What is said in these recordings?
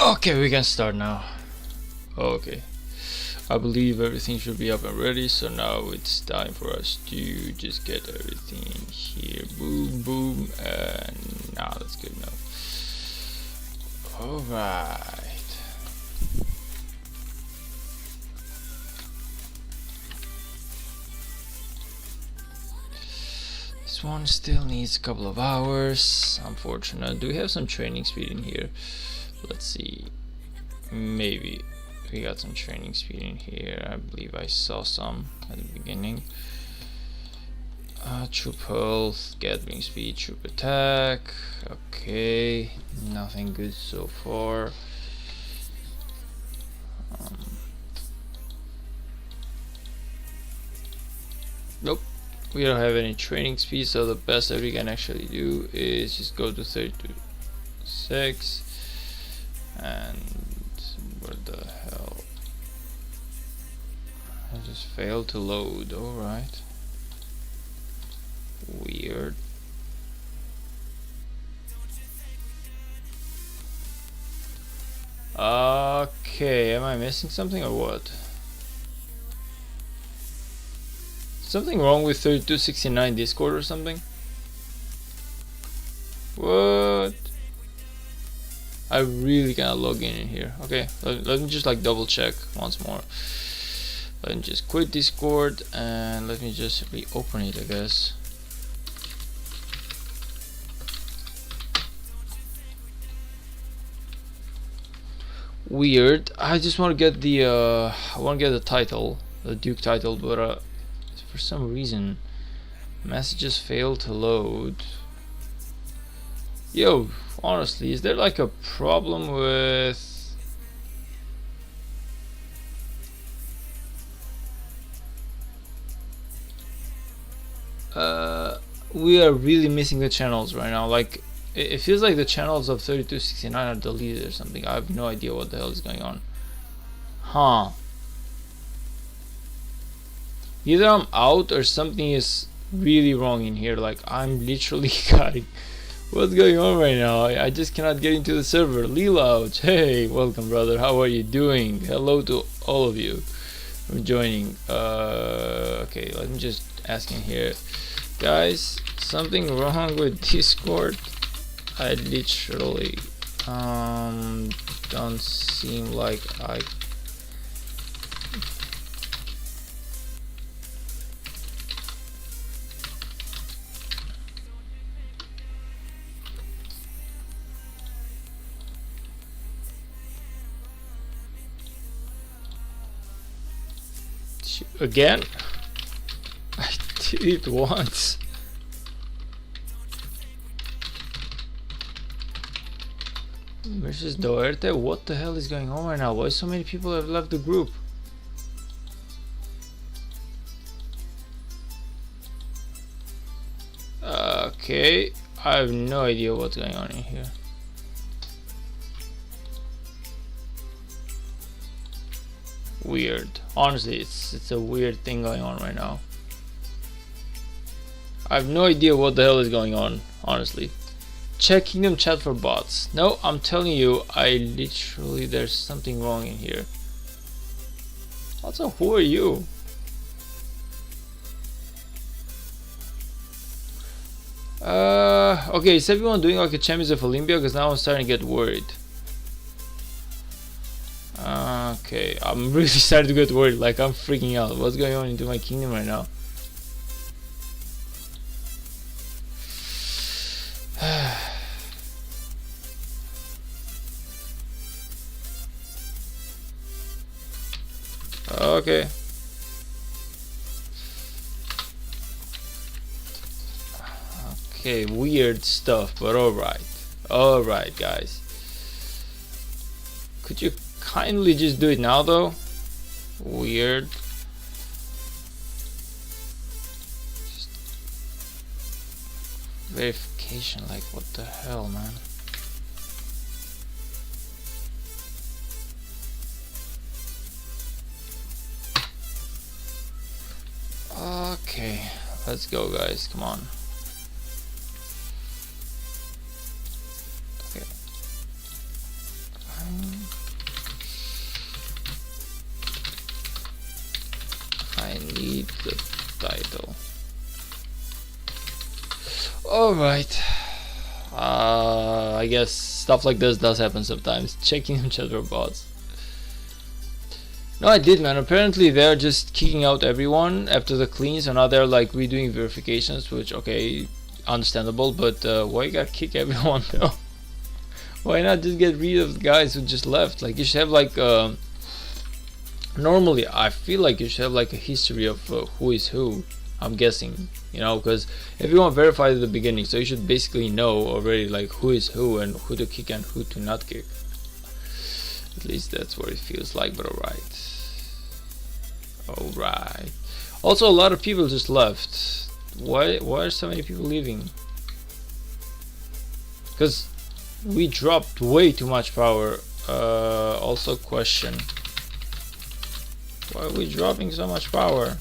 Okay, we can start now. Okay, I believe everything should be up and ready, so now it's time for us to just get everything here. Boom, boom, and now that's good enough. Alright. This one still needs a couple of hours. Unfortunate. Do we have some training speed in here? Let's see. Maybe we got some training speed in here. I believe I saw some at the beginning. Troop health, gathering speed, troop attack. Okay, nothing good so far. Nope, we don't have any training speed, so the best that we can actually do is just go to 32.6 and where the hell? I just failed to load. Alright. Weird. Okay, am I missing something or what? Something wrong with 3269 Discord or something? What? I really cannot log in here. Okay, let me just like double check once more. Let me just quit Discord and let me just reopen it, I guess. Weird. I just want to get the title, the Duke title, but for some reason messages fail to load. Yo, honestly, is there like a problem with we are really missing the channels right now. Like it feels like the channels of 3269 are deleted or something. I have no idea what the hell is going on. Huh. Either I'm out or something is really wrong in here. Like I'm literally cutting. What's going on right now? I just cannot get into the server. Leelouch, hey, welcome brother. How are you doing? Hello to all of you for joining. Okay, let me just ask in here. Guys, something wrong with Discord? I literally don't seem like I again. I did it once. Mrs. Duerte, what the hell is going on right now? Why so many people have left the group? Okay, I have no idea what's going on in here. Weird. Honestly, it's a weird thing going on right now. I have no idea what the hell is going on, honestly. Check Kingdom chat for bots. No, I'm telling you, I literally, there's something wrong in here. Also, who are you? Okay, is everyone doing like a Champions of Olympia? Because now I'm starting to get worried. Okay, I'm really starting to get worried. Like I'm freaking out. What's going on into my kingdom right now? Okay. Okay, weird stuff, but alright. Alright, guys. Could you kindly just do it now, though? Weird. Just verification, like, what the hell, man? Okay, let's go, guys. Come on. Okay. read the title. Alright. I guess stuff like this does happen sometimes. Checking chat robots. No, I did, man. Apparently they're just kicking out everyone after the clean, so now they're like redoing verifications, which, okay, understandable, but why you gotta kick everyone though? Why not just get rid of the guys who just left? Like, you should have like normally I feel like you should have like a history of who is who, I'm guessing, you know, because everyone verified at the beginning, so you should basically know already like who is who and who to kick and who to not kick. At least that's what it feels like, but alright. Also, a lot of people just left. Why are so many people leaving? Because we dropped way too much power. Also question, why are we dropping so much power?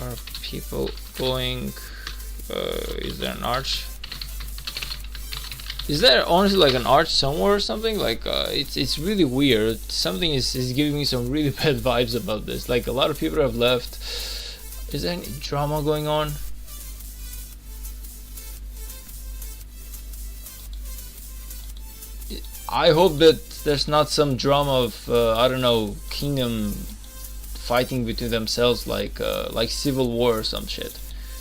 Are people going? Is there an arch? Is there honestly like an arch somewhere or something? Like it's really weird. Something is giving me some really bad vibes about this. Like, a lot of people have left. Is there any drama going on? I hope that there's not some drama of I don't know, kingdom fighting between themselves, like civil war or some shit,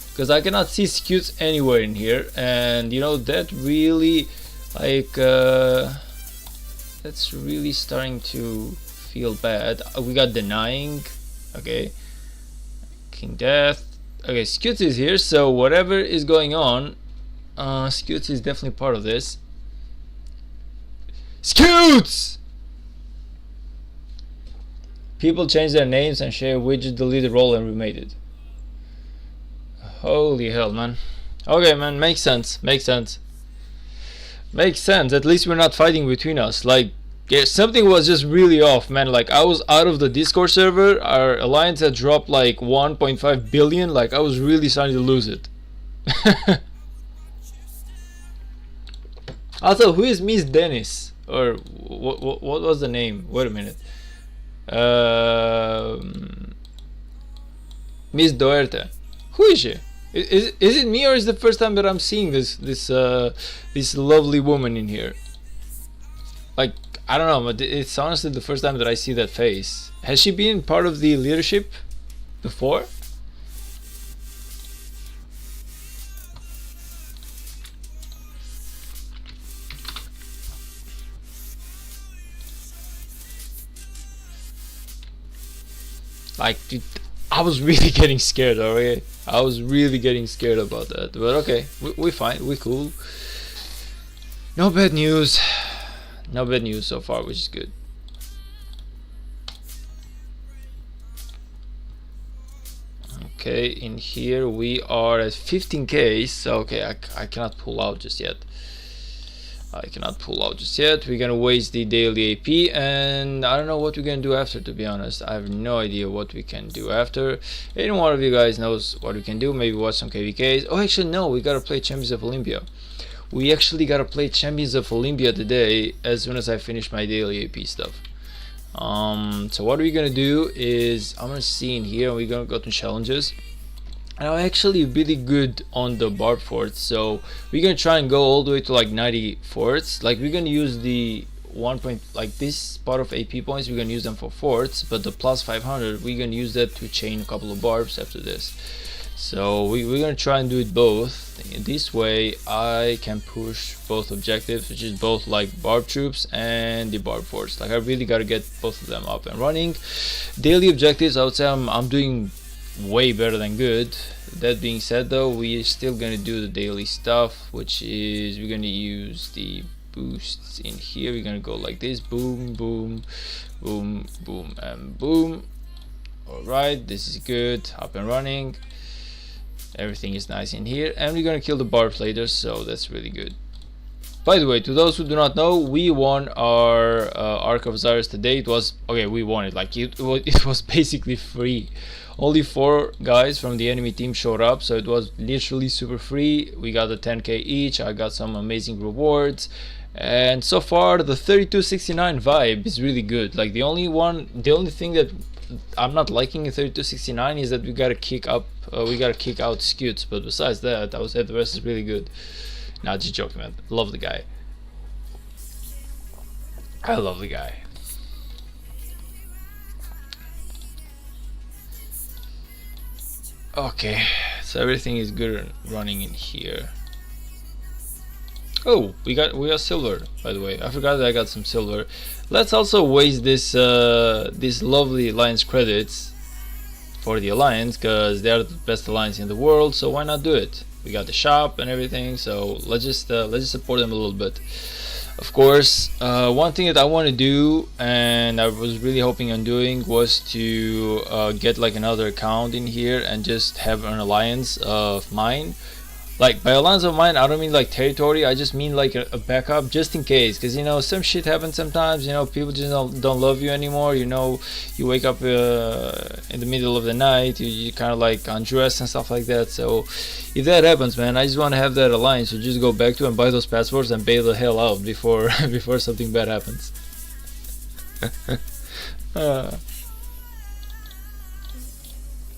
because I cannot see scutes anywhere in here, and you know that really like that's really starting to feel bad. We got denying, okay, King Death, okay, scutes is here, so whatever is going on, scutes is definitely part of this. Scutes! People changed their names and share widget deleted role and remade it. Holy hell, man. Okay, man, makes sense. Makes sense. Makes sense. At least we're not fighting between us. Like, yeah, something was just really off, man. Like, I was out of the Discord server. Our alliance had dropped like 1.5 billion. Like, I was really starting to lose it. Also, who is Miss Dennis? Or what was the name? Wait a minute. Miss Duerte. Who is she? Is it me, or is it the first time that I'm seeing this lovely woman in here? Like, I don't know, but it's honestly the first time that I see that face. Has she been part of the leadership before? Like, dude, I was really getting scared, alright? I was really getting scared about that. But okay, we're fine, we're cool. No bad news. No bad news so far, which is good. Okay, in here we are at 15k, so okay, I cannot pull out just yet. We're gonna waste the daily AP, and I don't know what we're gonna do after, to be honest. I have no idea what we can do after. Any one of you guys knows what we can do. Maybe watch some KVKs. Oh, actually no, we gotta play Champions of Olympia. We actually gotta play Champions of Olympia today as soon as I finish my daily AP stuff. So what we're gonna do is, I'm gonna see in here, and we're gonna go to challenges. And I'm actually really good on the barb forts, so we're gonna try and go all the way to like 90 forts. Like, we're gonna use the 1 point, like this part of AP points, we're gonna use them for forts, but the plus 500 we're gonna use that to chain a couple of barbs after this. So we're gonna try and do it both. This way I can push both objectives, which is both like barb troops and the barb forts. Like, I really gotta get both of them up and running. Daily objectives, I would say I'm doing way better than good. That being said though, we're still gonna do the daily stuff, which is we're gonna use the boosts in here. We're gonna go like this, boom boom boom boom and boom. Alright, this is good, up and running, everything is nice in here, and we're gonna kill the barbs later, so that's really good. By the way, to those who do not know, we won our Ark of Osiris today. It was okay. We won it. Like it was basically free. Only 4 guys from the enemy team showed up, so it was literally super free. We got the 10k each. I got some amazing rewards, and so far the 3269 vibe is really good. Like the only thing that I'm not liking in 3269 is that we gotta kick out Scutes. But besides that, I would say the rest is really good. Nah, just joking, man. Love the guy. I love the guy. Okay, so everything is good running in here. Oh, we got silver, by the way. I forgot that I got some silver. Let's also waste this lovely alliance credits for the alliance, because they are the best alliance in the world. So why not do it? We got the shop and everything, so let's just support them a little bit. Of course, one thing that I want to do, and I was really hoping on doing, was to get like another account in here and just have an alliance of mine. Like by alliance of mine, I don't mean like territory. I just mean like a backup, just in case, because you know some shit happens sometimes. You know, people just don't love you anymore. You know, you wake up in the middle of the night, you kind of like undress and stuff like that. So if that happens, man, I just want to have that alliance to just go back to and buy those passports and bail the hell out before before something bad happens.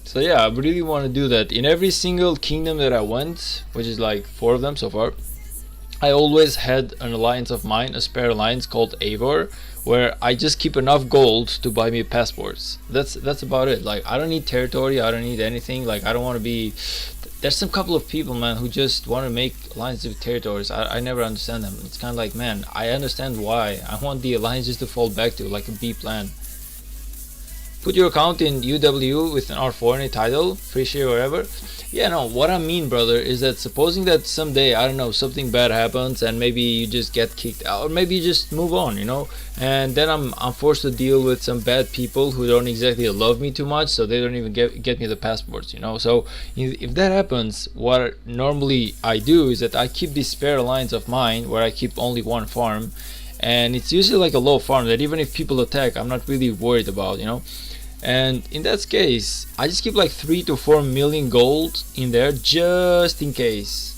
So yeah, I really want to do that. In every single kingdom that I went, which is like 4 of them so far, I always had an alliance of mine, a spare alliance called Eivor, where I just keep enough gold to buy me passports. That's about it. Like I don't need territory, I don't need anything. Like I don't want to be. There's some couple of people, man, who just want to make alliances with territories. I never understand them. It's kind of like, man, I understand why. I want the alliances to fall back to like a B plan. Put your account in UW with an R4 in a title, free share wherever. Yeah, no, what I mean, brother, is that supposing that someday, I don't know, something bad happens and maybe you just get kicked out, or maybe you just move on, you know, and then I'm forced to deal with some bad people who don't exactly love me too much, so they don't even get me the passports, you know. So if that happens, what normally I do is that I keep this spare alliance of mine where I keep only 1 farm, and it's usually like a low farm that even if people attack, I'm not really worried about, you know. And in that case, I just keep like 3 to 4 million gold in there just in case.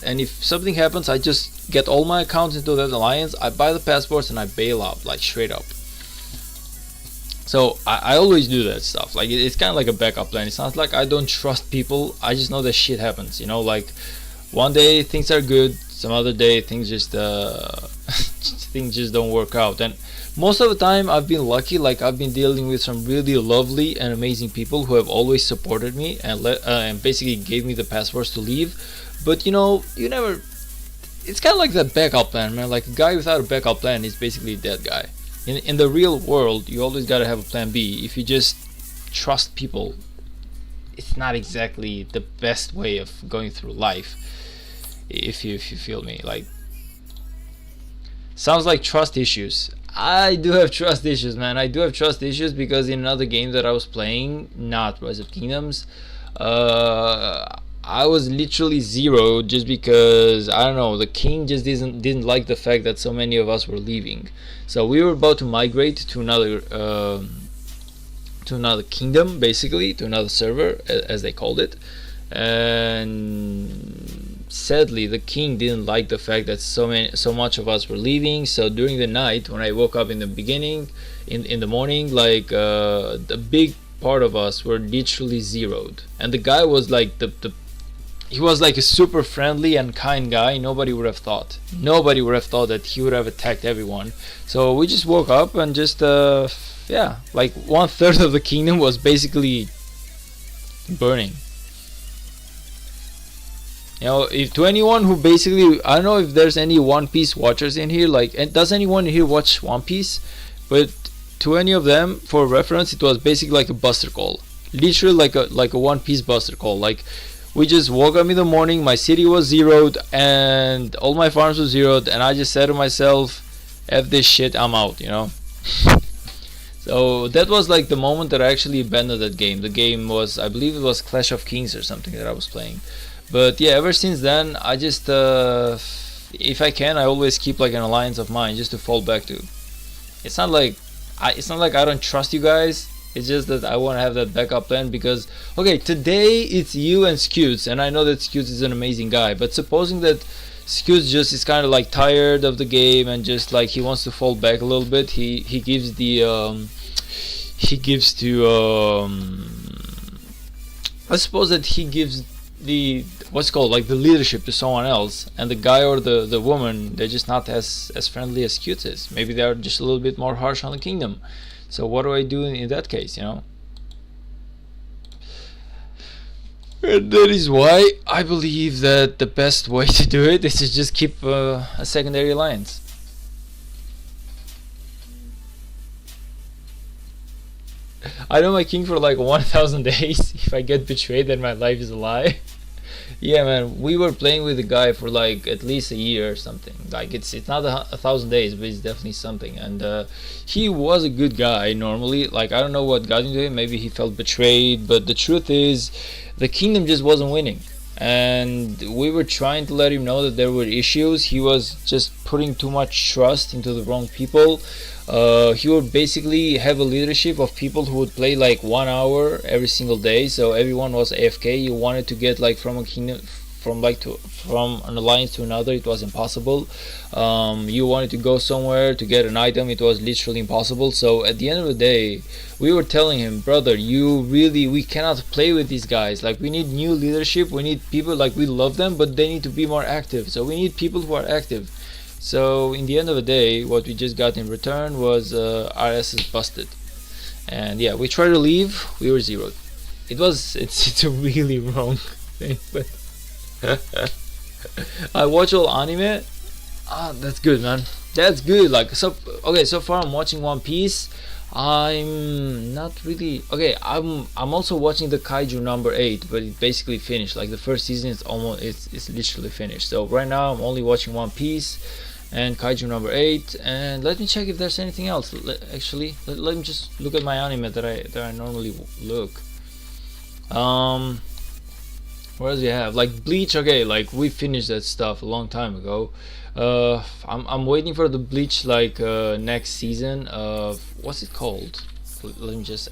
And if something happens, I just get all my accounts into that alliance, I buy the passports and I bail out, like straight up. So I always do that stuff. Like it's kind of like a backup plan. It's not like I don't trust people, I just know that shit happens, you know. Like one day things are good, some other day things just things just don't work out. And most of the time I've been lucky. Like I've been dealing with some really lovely and amazing people who have always supported me and basically gave me the passports to leave. But you know, you never. It's kind of like that backup plan, man. Like a guy without a backup plan is basically a dead guy. In the real world, you always gotta have a plan B. If you just trust people, it's not exactly the best way of going through life. If you feel me, like sounds like trust issues. I do have trust issues, man. I do have trust issues because in another game that I was playing, not Rise of Kingdoms, I was literally zero just because I don't know, the king just didn't like the fact that so many of us were leaving. So we were about to migrate to another kingdom, basically to another server, as they called it, and sadly the king didn't like the fact that so much of us were leaving. So during the night, when I woke up in the beginning, in the morning, like the big part of us were literally zeroed, and the guy was like he was like a super friendly and kind guy. Nobody would have thought that he would have attacked everyone. So we just woke up and just yeah, like 1/3 of the kingdom was basically burning. You know, if to anyone who basically, I don't know if there's any One Piece watchers in here, like, and does anyone here watch One Piece? But to any of them, for reference, it was basically like a buster call, literally like a One Piece buster call. Like we just woke up in the morning, my city was zeroed and all my farms were zeroed, and I just said to myself, F this shit, I'm out, you know. So that was like the moment that I actually abandoned that game. The game was, I believe it was Clash of Kings or something that I was playing. But yeah, ever since then I just if I can, I always keep like an alliance of mine just to fall back to. It's not like I don't trust you guys. It's just that I want to have that backup plan because okay, today it's you and Scutes, and I know that Scutes is an amazing guy. But supposing that Scutes just is kind of like tired of the game and just like he wants to fall back a little bit, he gives the he gives to I suppose that he gives the what's called like the leadership to someone else, and the guy or the woman, they're just not as friendly as Scutes is. Maybe they're just a little bit more harsh on the kingdom. So what do I do in that case, you know? And that is why I believe that the best way to do it is to just keep a secondary alliance. I know my king for like 1,000 days. If I get betrayed, then my life is a lie. Yeah, man, we were playing with the guy for like at least a year or something. Like it's not 1,000 days, but it's definitely something. And he was a good guy normally. Like I don't know what got into him. Maybe he felt betrayed. But the truth is, the kingdom just wasn't winning. And we were trying to let him know that there were issues. He was just putting too much trust into the wrong people. He would basically have a leadership of people who would play like 1 hour every single day, so everyone was AFK. You wanted to get like from a kingdom, from an alliance to another, it was impossible. You wanted to go somewhere to get an item, it was literally impossible. So at the end of the day, we were telling him, brother, we cannot play with these guys. Like we need new leadership. We need people, like we love them, but they need to be more active. So we need people who are active. So in the end of the day, what we just got in return was our asses busted. And yeah, we tried to leave, we were zeroed. It's a really wrong thing, but I watch all anime. That's good, man. That's good. Like so far I'm watching One Piece. I'm not really okay. I'm also watching the Kaiju number 8, but it basically finished. Like the first season is almost it's literally finished. So right now I'm only watching One Piece and Kaiju number 8. And let me check if there's anything else. Let me just look at my anime that I normally look. What else do you have? Like Bleach. Okay, like we finished that stuff a long time ago. I'm waiting for the Bleach like next season. What's it called? Let me just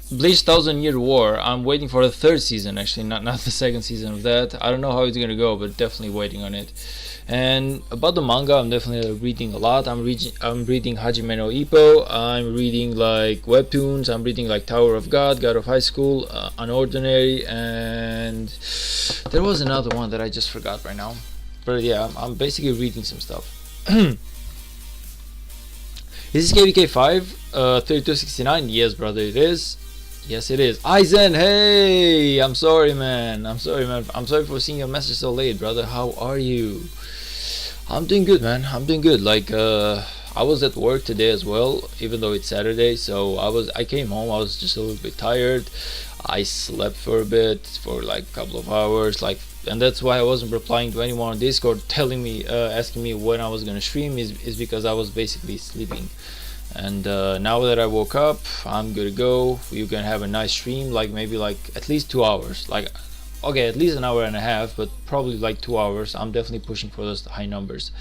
Bleach 1,000-Year War. I'm waiting for the third season, actually, not the second season of that. I don't know how it's gonna go, but definitely waiting on it. And about the manga, I'm definitely reading a lot. I'm reading Hajime no Ippo. I'm reading like webtoons. I'm reading like Tower of God, God of High School, Unordinary, and there was another one that I just forgot right now. But yeah, I'm basically reading some stuff. Is this KVK 5 3269? Yes, brother, it is. Yes, it is. Aizen, hey! I'm sorry, man. I'm sorry for seeing your message so late, brother. How are you? I'm doing good, man. I'm doing good. Like, I was at work today as well, even though it's Saturday. So I came home. I was just a little bit tired. I slept for a bit, for like a couple of hours, like, and that's why I wasn't replying to anyone on Discord, telling me, asking me when I was gonna stream. Is because I was basically sleeping. And now that I woke up, I'm good to go. You can have a nice stream, like maybe like at least 2 hours. Like, okay, at least an hour and a half, but probably like 2 hours. I'm definitely pushing for those high numbers.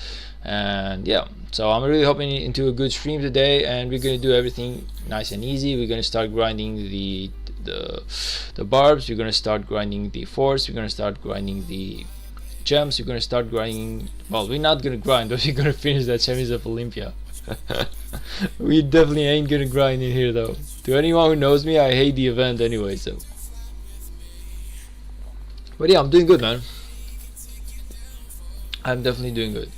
And yeah, so I'm really hoping into a good stream today, and we're gonna do everything nice and easy. We're gonna start grinding the barbs. We're gonna start grinding the force. We're gonna start grinding the gems. We're gonna start grinding. Well, we're not gonna grind, but we're gonna finish that Champions of Olympia. We definitely ain't gonna grind in here though. To anyone who knows me, I hate the event anyway, so. But yeah, I'm doing good, man. I'm definitely doing good.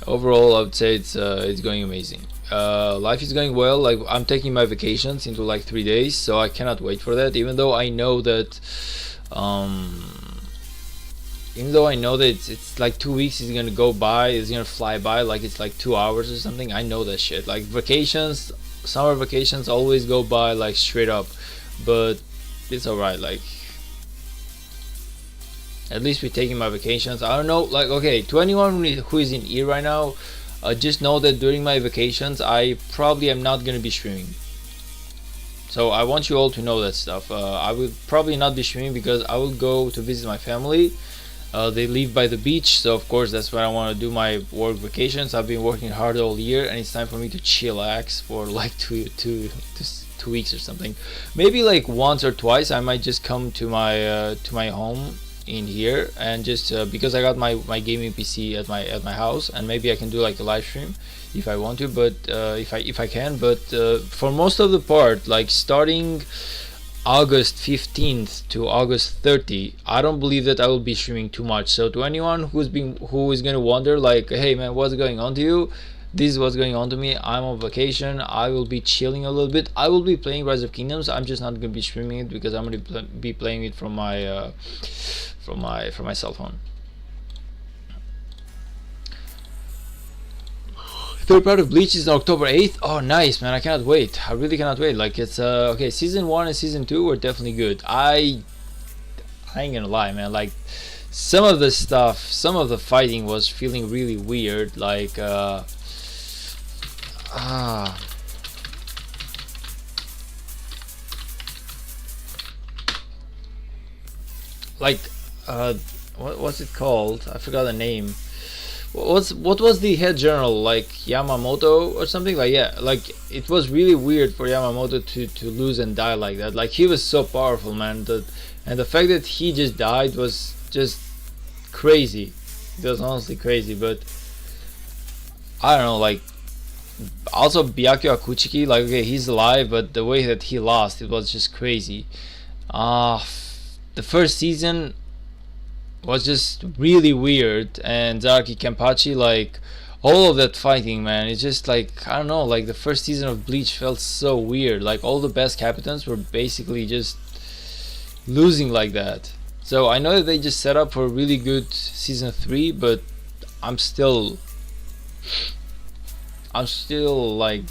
Overall, I would say it's going amazing. Life is going well. Like, I'm taking my vacations into like 3 days, so I cannot wait for that. Even though I know that it's like 2 weeks is gonna go by, it's gonna fly by like it's like 2 hours or something. I know that shit. Like vacations, summer vacations always go by like straight up, but it's alright. Like, at least we're taking my vacations. I don't know, like, okay, to anyone who is in ear right now, just know that during my vacations I probably am not gonna be streaming. So I want you all to know that stuff. I will probably not be streaming because I will go to visit my family. They live by the beach, so of course that's where I want to do my work vacations. I've been working hard all year, and it's time for me to chillax for like two weeks or something. Maybe like once or twice I might just come to my home in here, and just because I got my gaming PC at my house, and maybe I can do like a live stream if I want to, but if I can. But for most of the part, like starting August 15th to August 30, I don't believe that I will be streaming too much. So to anyone who is going to wonder like, hey man, what's going on to you, this is what's going on to me. I'm on vacation. I will be chilling a little bit. I will be playing Rise of Kingdoms. I'm just not going to be streaming it because I'm going to be playing it from my cell phone. Third part of Bleach is on October 8th. Oh, nice, man. I cannot wait. I really cannot wait. Like, it's okay, season 1 and season 2 were definitely good. I ain't gonna lie, man. Like, some of the stuff, some of the fighting was feeling really weird. Like, like, what's it called? I forgot the name. What was the head general, like Yamamoto or something? Like, yeah, like it was really weird for Yamamoto to lose and die like that. Like, he was so powerful, man, and the fact that he just died was just crazy. It was honestly crazy. But I don't know, like, also Byakuya Kuchiki, like, okay, he's alive, but the way that he lost, it was just crazy. The first season was just really weird, and Zaraki Kenpachi, like, all of that fighting, man, it's just like, I don't know, like the first season of Bleach felt so weird. Like, all the best captains were basically just losing like that. So I know that they just set up for a really good season 3, but I'm still like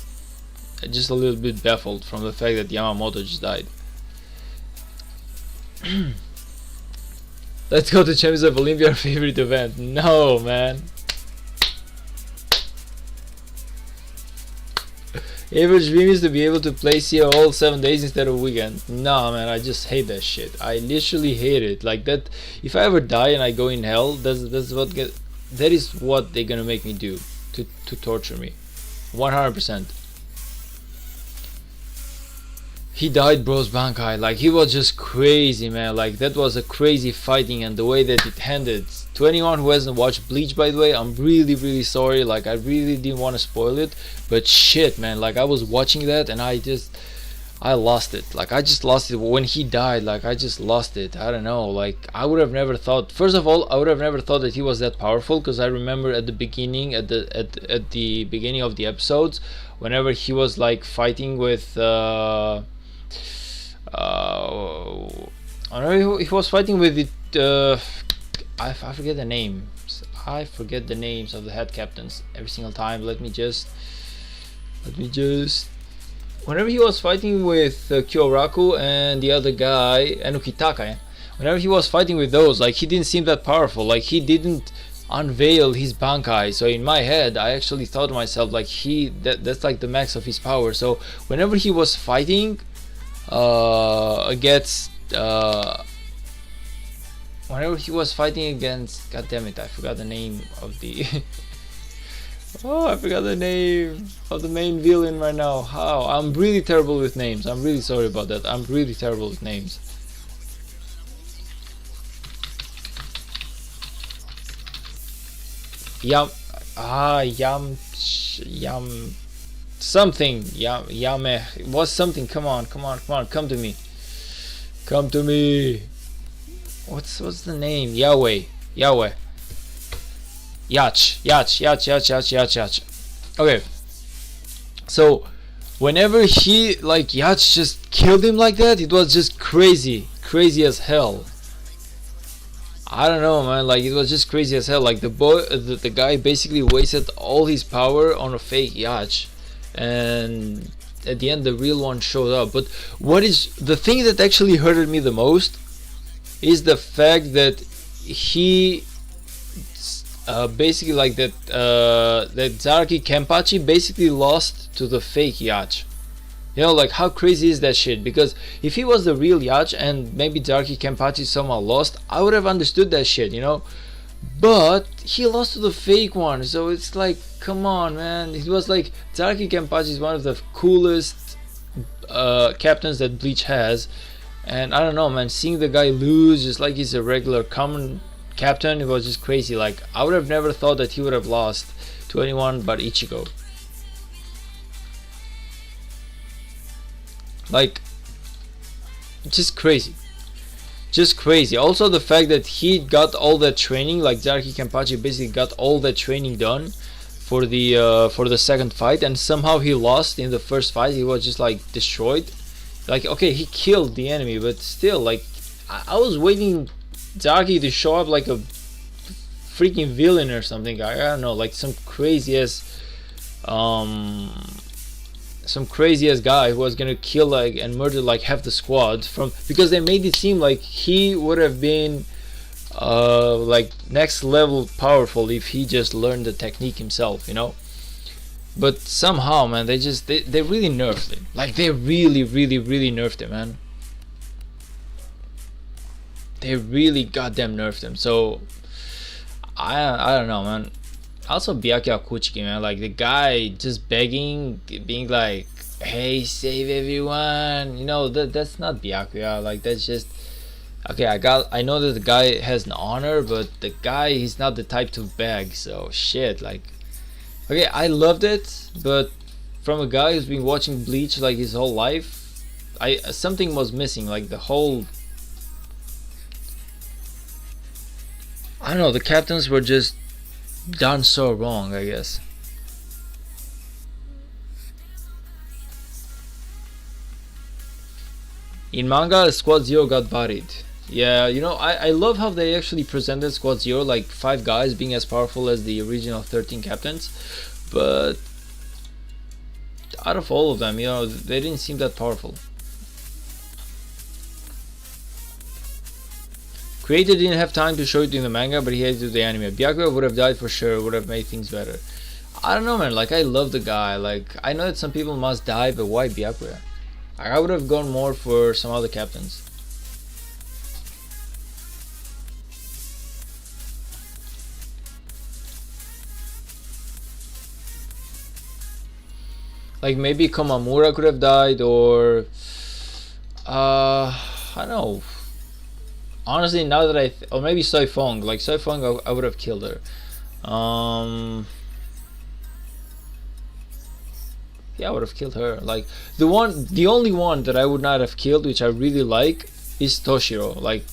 just a little bit baffled from the fact that Yamamoto just died. Let's go to Champions of Olympia, our favorite event. No, man. Average dream is to be able to play CO all 7 days instead of weekend. No, man, I just hate that shit. I literally hate it. Like that. If I ever die and I go in hell, that is what they're gonna make me do to torture me. 100%. He died, Bros Bankai. Like, he was just crazy, man. Like, that was a crazy fighting, and the way that it ended. To anyone who hasn't watched Bleach, by the way, I'm really sorry. Like, I really didn't want to spoil it, but shit, man. Like, I was watching that and I lost it. Like, I just lost it when he died. Like, I just lost it. I don't know. Like, I would have never thought. First of all, I would have never thought that he was that powerful, because I remember at the beginning, at the beginning of the episodes, whenever he was like fighting with. He was fighting with it. I forget the names. I forget the names of the head captains every single time. Let me just. Whenever he was fighting with Kyoraku and the other guy, Enukitaka, whenever he was fighting with those, like, he didn't seem that powerful. Like, he didn't unveil his Bankai. So in my head, I actually thought to myself, like, that's like the max of his power. So whenever he was fighting against whenever he was fighting against, god damn it, I forgot the name of the oh, I forgot the name of the main villain right now. How? I'm really terrible with names. I'm really sorry about that. I'm really terrible with names. Yam something. Yame. It was something. Come on. Come to me. What's the name? Yahweh. Yach. Okay. So whenever he, like, Yach just killed him like that, it was just crazy as hell. I don't know, man. Like, it was just crazy as hell. Like, the guy basically wasted all his power on a fake Yach, and at the end the real one showed up. But what is the thing that actually hurted me the most is the fact that he basically, like, that Zaraki Kenpachi basically lost to the fake Yach. You know, like how crazy is that shit? Because if he was the real Yacht and maybe Darky Kenpachi somehow lost, I would have understood that shit, you know. But he lost to the fake one, so it's like, come on, man. It was like Darky Kenpachi is one of the coolest captains that Bleach has, and I don't know, man. Seeing the guy lose just like he's a regular common captain, it was just crazy. Like I would have never thought that he would have lost to anyone but Ichigo. Like, just crazy. Just crazy. Also the fact that he got all that training, like Darky Kenpachi basically got all that training done for the second fight, and somehow he lost in the first fight. He was just like destroyed. Like, okay, he killed the enemy, but still, like, I was waiting Darky to show up like a freaking villain or something. I don't know, like some crazy ass guy who was gonna kill like and murder like half the squad, from because they made it seem like he would have been like next level powerful if he just learned the technique himself, you know. But somehow, man, they really nerfed him. Like they really nerfed him, man. They really goddamn nerfed him. So I don't know, man. Also Byakuya Kuchiki, man, like the guy just begging, being like, hey, save everyone, you know, that's not Byakuya. Like that's just, okay, I know that the guy has an honor, but the guy, he's not the type to beg. So shit, like, okay, I loved it, but from a guy who's been watching Bleach like his whole life, something was missing. Like the whole, I don't know, the captains were just done so wrong, I guess. In manga, Squad Zero got buried. Yeah, you know, I love how they actually presented Squad Zero like 5 guys being as powerful as the original 13 captains, but out of all of them, you know, they didn't seem that powerful. Creator didn't have time to show it in the manga, but he had to do the anime. Byakuya would have died for sure, would have made things better. I don't know, man, like I love the guy. Like I know that some people must die, but why Byakuya? I would have gone more for some other captains. Like maybe Komamura could have died, or I don't know. Honestly, now that or maybe Soifong. Like Soifong, I would have killed her. Yeah, I would have killed her. Like the only one that I would not have killed, which I really like, is Toshiro. Like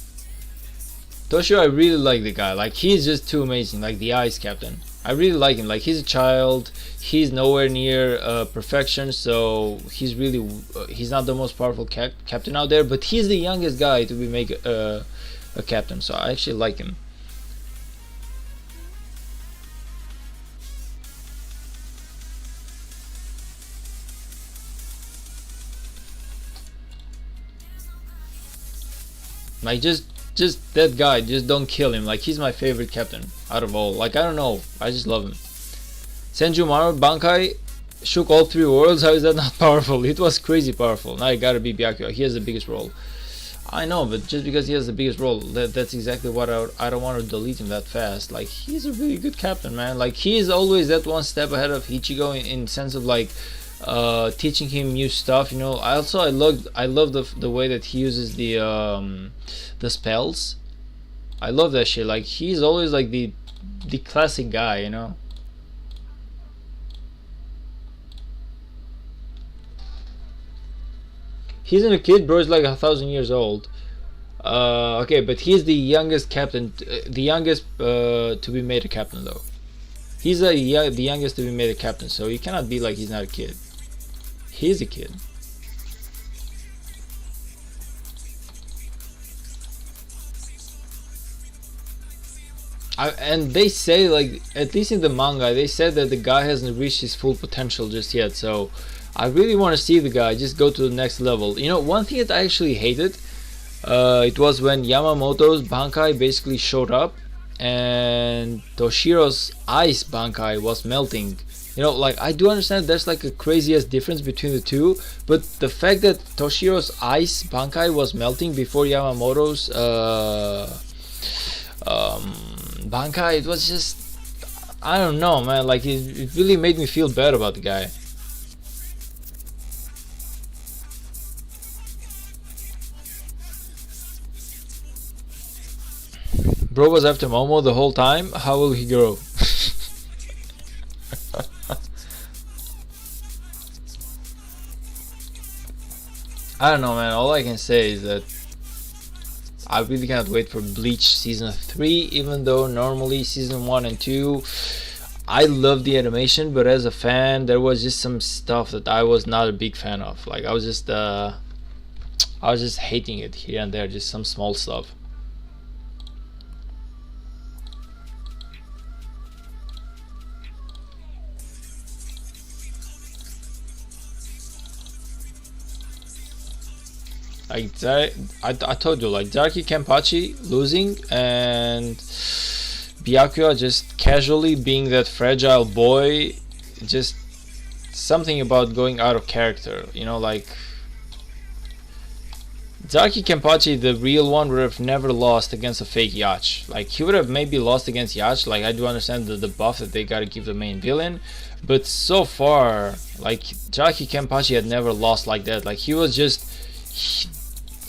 Toshiro, I really like the guy. Like he's just too amazing. Like the Ice Captain, I really like him. Like he's a child. He's nowhere near perfection. So he's really he's not the most powerful captain out there, but he's the youngest guy to be made a captain. So I actually like him. Like just that guy, just don't kill him. Like he's my favorite captain out of all. Like I don't know, I just love him. Senjumaru Bankai shook all 3 worlds. How is that not powerful? It was crazy powerful. Now I gotta be Byakuya. He has the biggest role. I know, but just because he has the biggest role, that's exactly what I don't want to delete him that fast. Like he's a really good captain, man. Like he's always that one step ahead of Ichigo in sense of like teaching him new stuff, you know. I love the way that he uses the spells. I love that shit. Like he's always like the classic guy, you know. He isn't a kid, bro. He's like 1,000 years old. Okay, but he's the youngest captain, the youngest to be made a captain though. He's the youngest to be made a captain, so you cannot be like he's not a kid. He's a kid. And they say, like, at least in the manga, they said that the guy hasn't reached his full potential just yet. So I really want to see the guy just go to the next level. You know, one thing that I actually hated, it was when Yamamoto's Bankai basically showed up and Toshiro's ice Bankai was melting You know, like I do understand there's like a crazy ass difference between the two, but the fact that Toshiro's ice Bankai was melting before Yamamoto's Bankai, it was just, I don't know, man. Like it really made me feel bad about the guy. Bro was after Momo the whole time. How will he grow? I don't know, man. All I can say is that I really cannot wait for Bleach season 3, even though normally season 1 and 2 I love the animation, but as a fan there was just some stuff that I was not a big fan of. Like I was just hating it here and there, just some small stuff. Like I told you, like Darky Kenpachi losing and Byakuya just casually being that fragile boy, just something about going out of character, you know, like Darky Kenpachi, the real one, would have never lost against a fake Yacht. Like he would have maybe lost against Yacht. Like I do understand the buff that they gotta give the main villain, but so far, like Darky Kenpachi had never lost like that. Like he was just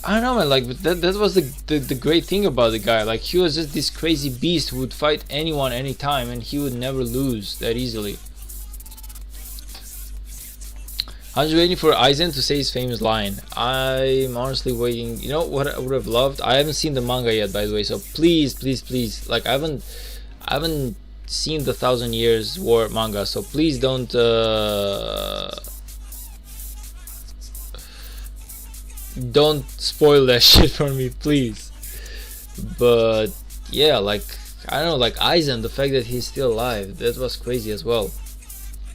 I don't know, man. Like that was the great thing about the guy. Like he was just this crazy beast who would fight anyone, anytime, and he would never lose that easily. I'm just waiting for Aizen to say his famous line. I'm honestly waiting. You know what I would have loved? I haven't seen the manga yet, by the way. So please, please, please. Like I haven't seen the Thousand Years War manga. So please don't. Don't spoil that shit for me, please. But yeah, like I don't know, like Aizen, the fact that he's still alive, that was crazy as well.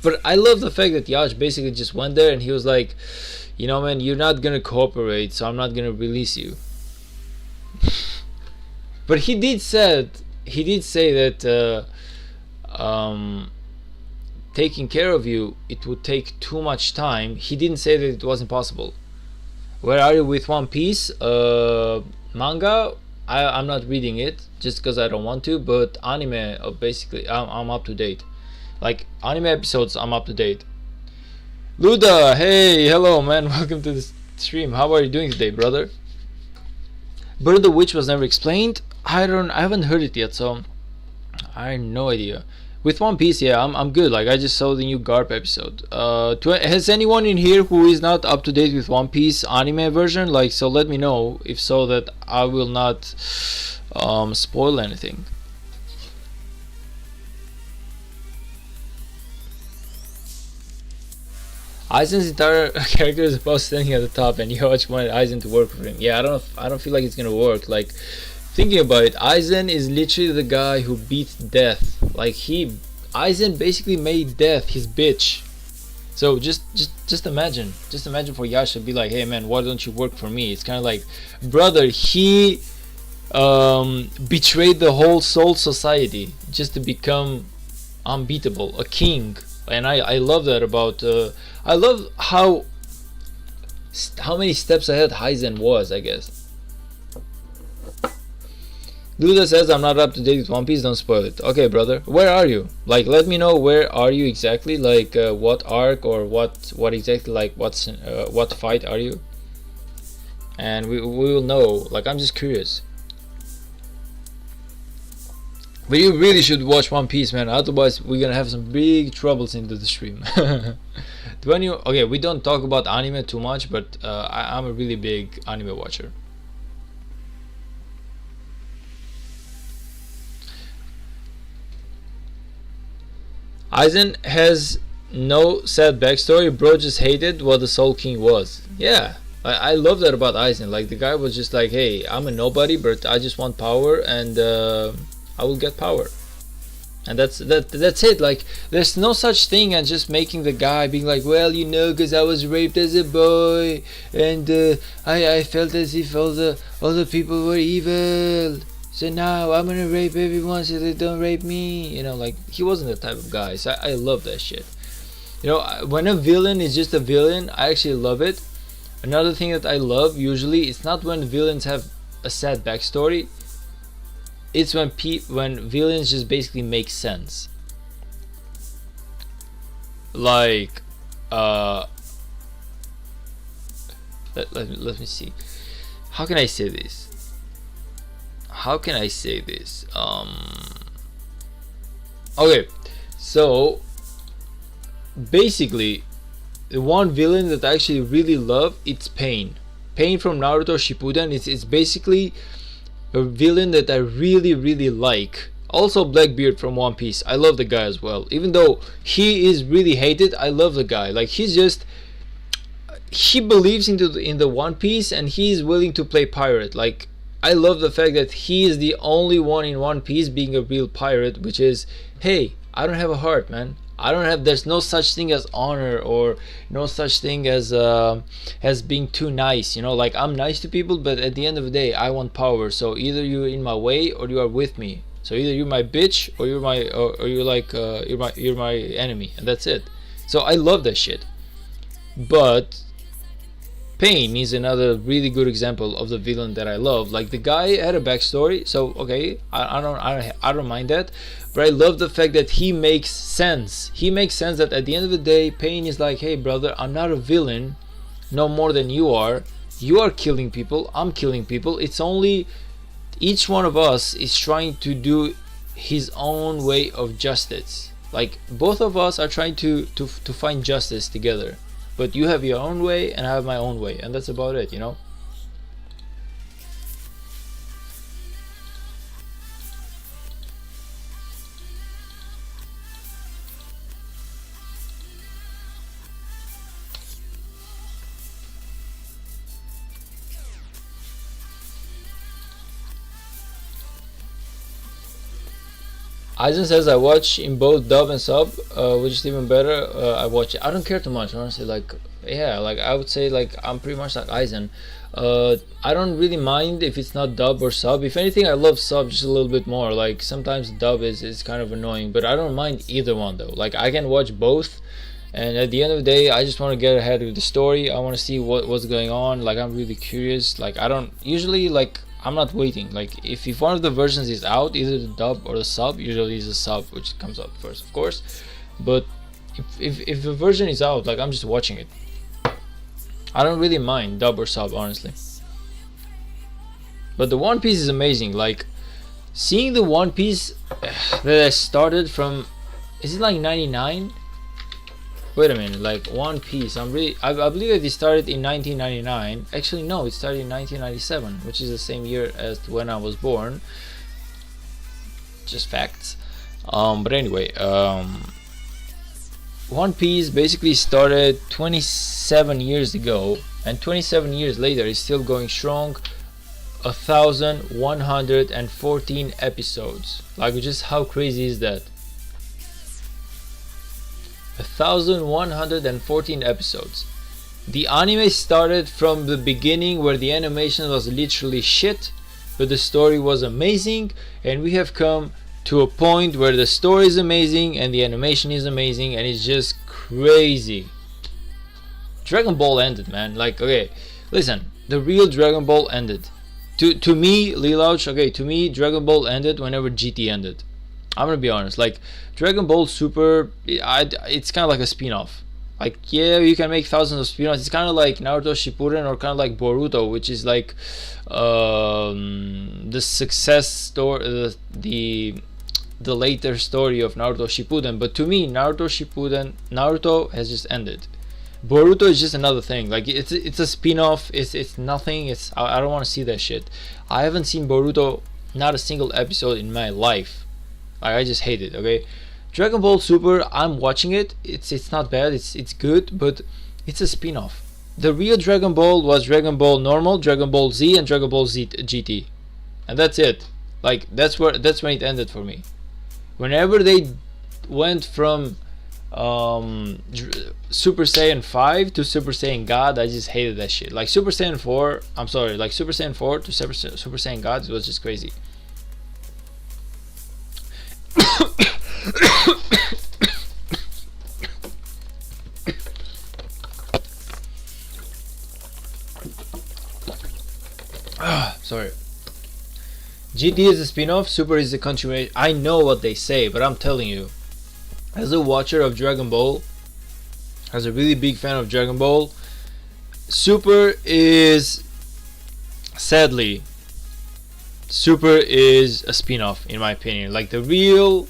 But I love the fact that Yash basically just went there and he was like, you know, man, you're not gonna cooperate, so I'm not gonna release you. But he did say that taking care of you, it would take too much time. He didn't say that it was impossible. Where are you with One Piece? Manga, I'm not reading it just because I don't want to, but anime, basically, I'm up to date. Like, anime episodes, I'm up to date. Luda, hey, hello, man, welcome to the stream. How are you doing today, brother? Bird of the Witch was never explained. I haven't heard it yet, so I have no idea. With One Piece, yeah, I'm good. Like I just saw the new Garp episode. Has anyone in here who is not up to date with One Piece anime version? Like, so let me know. If so, that I will not spoil anything. Aizen's entire character is about standing at the top, and Yoichi wanted Aizen to work with him. Yeah, I don't feel like it's gonna work. Like, thinking about it, Aizen is literally the guy who beat death. Like Aizen basically made death his bitch. So just imagine for Yasha to be like, hey man, why don't you work for me? It's kind of like, brother, he betrayed the whole Soul Society just to become unbeatable, a king. And I love that about I love how many steps ahead Aizen was, I guess. Luda says I'm not up to date with One Piece, don't spoil it. Okay, brother, where are you? Like, let me know where are you exactly, like what arc or what exactly, like what fight are you? And we will know. Like, I'm just curious. But you really should watch One Piece, man. Otherwise, we're gonna have some big troubles into the stream. Okay, we don't talk about anime too much, but I'm a really big anime watcher. Aizen has no sad backstory. Bro just hated what the Soul King was. Yeah, I love that about Aizen. Like, the guy was just like, hey, I'm a nobody, but I just want power, and I will get power. And that's it. Like, there's no such thing as just making the guy being like, well, you know, because I was raped as a boy, and I felt as if all the people were evil. So now I'm gonna rape everyone so they don't rape me. You know, like, he wasn't that type of guy. So I love that shit. You know, when a villain is just a villain, I actually love it. Another thing that I love usually, it's not when villains have a sad backstory. It's when villains just basically make sense. Like, let me see. How can I say this? Okay, so basically, the one villain that I actually really love, it's Pain. Pain from Naruto Shippuden. It's basically a villain that I really like. Also Blackbeard from One Piece. I love the guy as well. Even though he is really hated, I love the guy. Like, he believes in the One Piece, and he's willing to play pirate. Like, I love the fact that he is the only one in One Piece being a real pirate, which is, hey, I don't have a heart, man. There's no such thing as honor, or no such thing as being too nice, you know. Like, I'm nice to people, but at the end of the day, I want power. So either you're in my way or you are with me. So either you're my bitch or you're my enemy, and that's it. So I love that shit. But Pain is another really good example of the villain that I love. Like, the guy had a backstory, so okay, I don't mind that. But I love the fact that he makes sense. He makes sense that at the end of the day, Pain is like, hey brother, I'm not a villain, no more than you are. You are killing people, I'm killing people. It's only each one of us is trying to do his own way of justice. Like, both of us are trying to find justice together. But you have your own way and I have my own way, and that's about it, you know. Aizen says I watch in both dub and sub, which is even better. I watch it. I don't care too much, honestly. Like, yeah, like I would say, like, I'm pretty much like Aizen. I don't really mind if it's not dub or sub. If anything, I love sub just a little bit more. Like, sometimes dub is kind of annoying, but I don't mind either one though. Like, I can watch both, and at the end of the day, I just want to get ahead with the story. I want to see what's going on. Like, I'm really curious. Like, I don't usually, like, I'm not waiting. Like, if one of the versions is out, either the dub or the sub, usually it's the sub which comes out first, of course. But if the version is out, like, I'm just watching it. I don't really mind dub or sub, honestly. But the One Piece is amazing. Like, seeing the One Piece that I started from, is it like 99? Wait a minute, like, One Piece, I believe that it started in 1999. Actually no, it started in 1997, which is the same year as when I was born. Just facts. But anyway, One Piece basically started 27 years ago, and 27 years later it's still going strong. 1,114 episodes. Like, just how crazy is that? 1,114 episodes. The anime started from the beginning, where the animation was literally shit, but the story was amazing, and we have come to a point where the story is amazing and the animation is amazing, and it's just crazy. Dragon Ball ended, man. Like, okay, listen, the real Dragon Ball ended. To me, Lelouch, okay, to me, Dragon Ball ended whenever GT ended. I'm gonna be honest, like, Dragon Ball Super, it's kind of like a spin-off. Like, yeah, you can make thousands of spin-offs. It's kind of like Naruto Shippuden, or kind of like Boruto, which is like the success story, the later story of Naruto Shippuden. But to me, Naruto has just ended. Boruto is just another thing. Like, it's a spin-off. It's nothing. I don't want to see that shit. I haven't seen Boruto, not a single episode in my life. Like, I just hate it. Okay, Dragon Ball Super, I'm watching it. It's not bad. It's good, but it's a spin-off. The real Dragon Ball was Dragon Ball Normal, Dragon Ball Z, and Dragon Ball Z GT, and that's it. Like, that's when it ended for me. Whenever they went from Super Saiyan 5 to Super Saiyan God, I just hated that shit. Like, Super Saiyan 4, I'm sorry, like Super Saiyan 4 to Super Saiyan God, it was just crazy. GT is a spin-off, Super is a continuation. I know what they say, but I'm telling you, as a watcher of Dragon Ball, as a really big fan of Dragon Ball, Super is, sadly, Super is a spin-off in my opinion. Like the real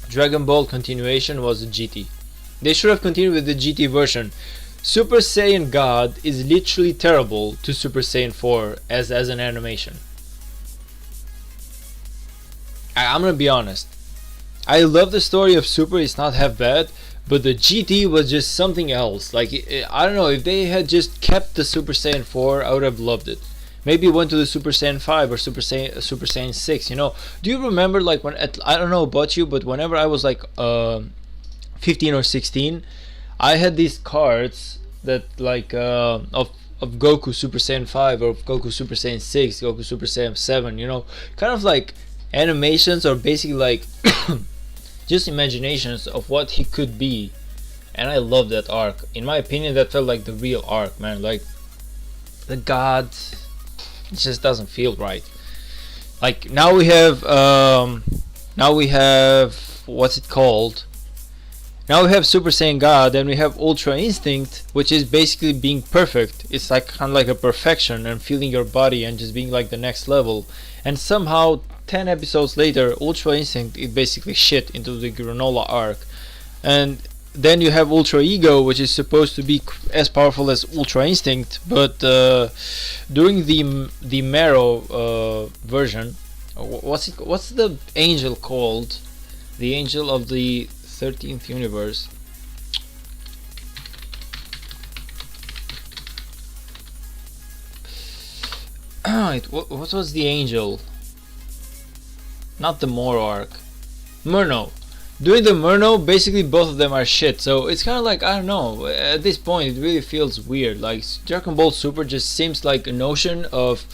Dragon Ball continuation was the GT. They should have continued with the GT version. Super Saiyan God is literally terrible to Super Saiyan 4 as an animation. I'm gonna be honest. I love the story of Super, it's not half bad, but the GT was just something else. Like, I don't know, if they had just kept the Super Saiyan 4, I would have loved it. Maybe went to the Super Saiyan 5 or Super Saiyan 6, you know. Do you remember, like, when, I don't know about you, but whenever I was like 15 or 16, I had these cards that, like, of Goku Super Saiyan 5 or Goku Super Saiyan 6, Goku Super Saiyan 7, you know, kind of like animations, or basically like just imaginations of what he could be. And I love that arc. In my opinion, that felt like the real arc, man. Like the God, it just doesn't feel right. Like now we have what's it called? Now we have Super Saiyan God, and we have Ultra Instinct, which is basically being perfect. It's like kind of like a perfection and feeling your body and just being like the next level. And somehow 10 episodes later, Ultra Instinct is basically shit into the Granola arc. And then you have Ultra Ego, which is supposed to be as powerful as Ultra Instinct, but during the Marrow version, what's the angel called? The angel of the 13th universe. What was the angel? Not the Moro arc. Murno. During the Murno, basically both of them are shit. So it's kind of like, I don't know. At this point, it really feels weird. Like Dragon Ball Super just seems like a notion of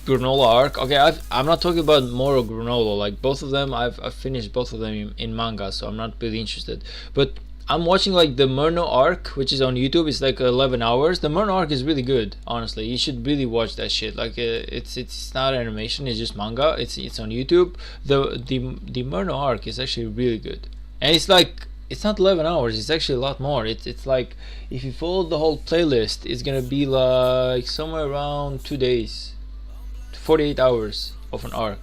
Granola arc. Okay, I'm not talking about Moro Granola. Like both of them, I've finished both of them in manga, so I'm not really interested. But I'm watching like the Murno arc, which is on YouTube. It's like 11 hours. The Murno arc is really good. Honestly, you should really watch that shit. Like it's not animation. It's just manga. It's on YouTube. The Murno arc is actually really good, and it's like, it's not 11 hours, it's actually a lot more. It's like, if you follow the whole playlist, it's gonna be like somewhere around 2 days, 48 hours of an arc.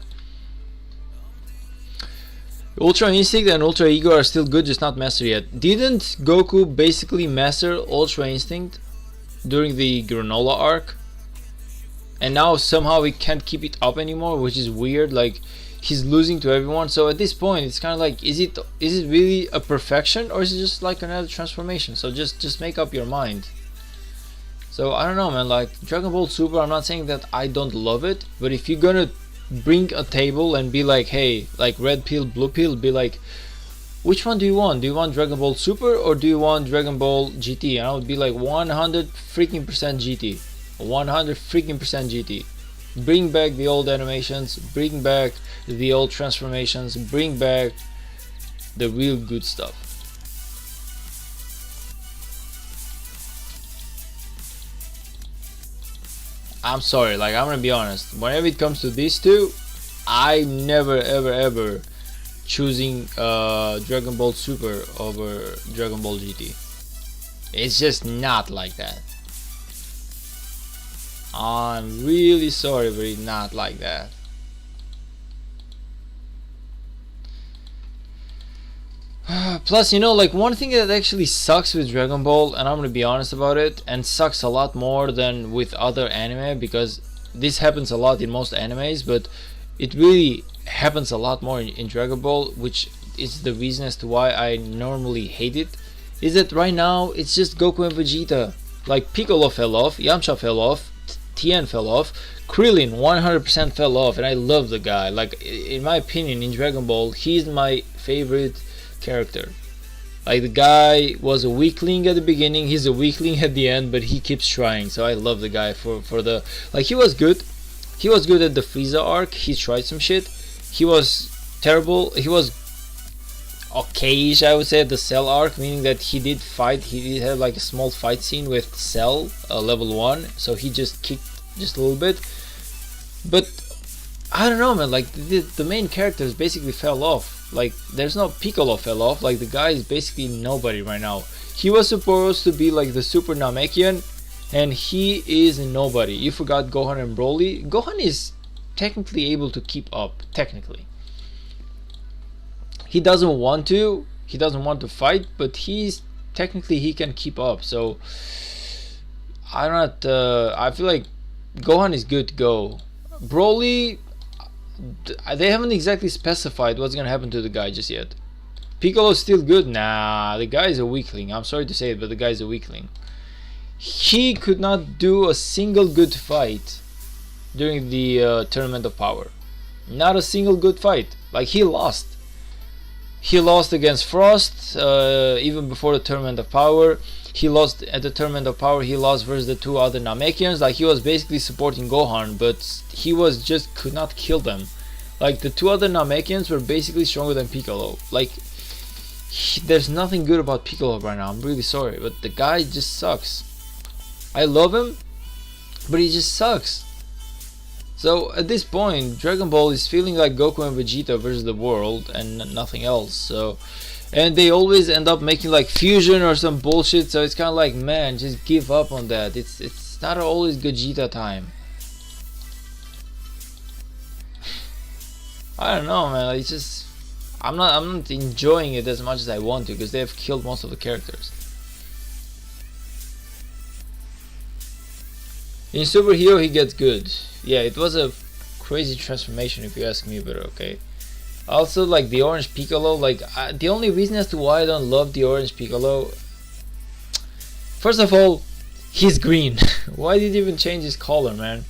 Ultra Instinct and Ultra Ego are still good, just not mastered yet. Didn't Goku basically master Ultra Instinct during the Granola arc? And now somehow he can't keep it up anymore, which is weird. Like, he's losing to everyone. So at this point, it's kind of like, is it really a perfection, or is it just like another transformation? So just make up your mind. So I don't know, man. Like Dragon Ball Super, I'm not saying that I don't love it, but if you're gonna bring a table and be like, hey, like red pill, blue pill, be like, which one do you want? Do you want Dragon Ball Super or do you want Dragon Ball GT? And I would be like 100 freaking percent GT, 100 freaking percent GT. Bring back the old animations, bring back the old transformations, bring back the real good stuff. I'm sorry, like I'm gonna be honest, whenever it comes to these two, I'm never ever choosing Dragon Ball Super over Dragon Ball GT. It's just not like that. I'm really sorry, but it's not like that. Plus, you know, like one thing that actually sucks with Dragon Ball, and I'm gonna be honest about it, and sucks a lot more than with other anime, because this happens a lot in most animes, but it really happens a lot more in Dragon Ball, which is the reason as to why I normally hate it, is that right now it's just Goku and Vegeta. Like Piccolo fell off, Yamcha fell off, Tien fell off, Krillin 100% fell off, and I love the guy. Like, in my opinion, in Dragon Ball, he's my favorite character. Like, the guy was a weakling at the beginning, he's a weakling at the end, but he keeps trying. So I love the guy for the, like, he was good at the Frieza arc. He tried some shit. He was terrible, he was okayish, I would say, at the Cell arc, meaning that he did have like a small fight scene with Cell, level 1, so he just kicked just a little bit. But I don't know, man. Like the main characters basically fell off. Like there's no Piccolo fell off. Like the guy is basically nobody right now. He was supposed to be like the Super Namekian, and he is nobody. You forgot Gohan and Broly. Gohan is technically able to keep up. Technically, he doesn't want to. He doesn't want to fight, but he's technically he can keep up. So I'm not. I feel like Gohan is good to go. Broly, they haven't exactly specified what's gonna happen to the guy just yet. Piccolo's still good. Nah, the guy is a weakling. I'm sorry to say it, but the guy is a weakling. He could not do a single good fight during the Tournament of Power. Not a single good fight. Like he lost. He lost against Frost even before the Tournament of Power. He lost at the Tournament of Power. He lost versus the two other Namekians. Like he was basically supporting Gohan, but he was just could not kill them. Like the two other Namekians were basically stronger than Piccolo. Like there's nothing good about Piccolo right now. I'm really sorry, but the guy just sucks. I love him, but he just sucks. So at this point, Dragon Ball is feeling like Goku and Vegeta versus the world and nothing else. So, and they always end up making like fusion or some bullshit. So it's kind of like, man, just give up on that. It's not always Gogeta time. I don't know, man. It's just I'm not enjoying it as much as I want to because they have killed most of the characters. In Super Hero he gets good. Yeah, it was a crazy transformation if you ask me, but okay. Also, like the orange Piccolo, like the only reason as to why I don't love the orange Piccolo, first of all, he's green. Why did he even change his color, man?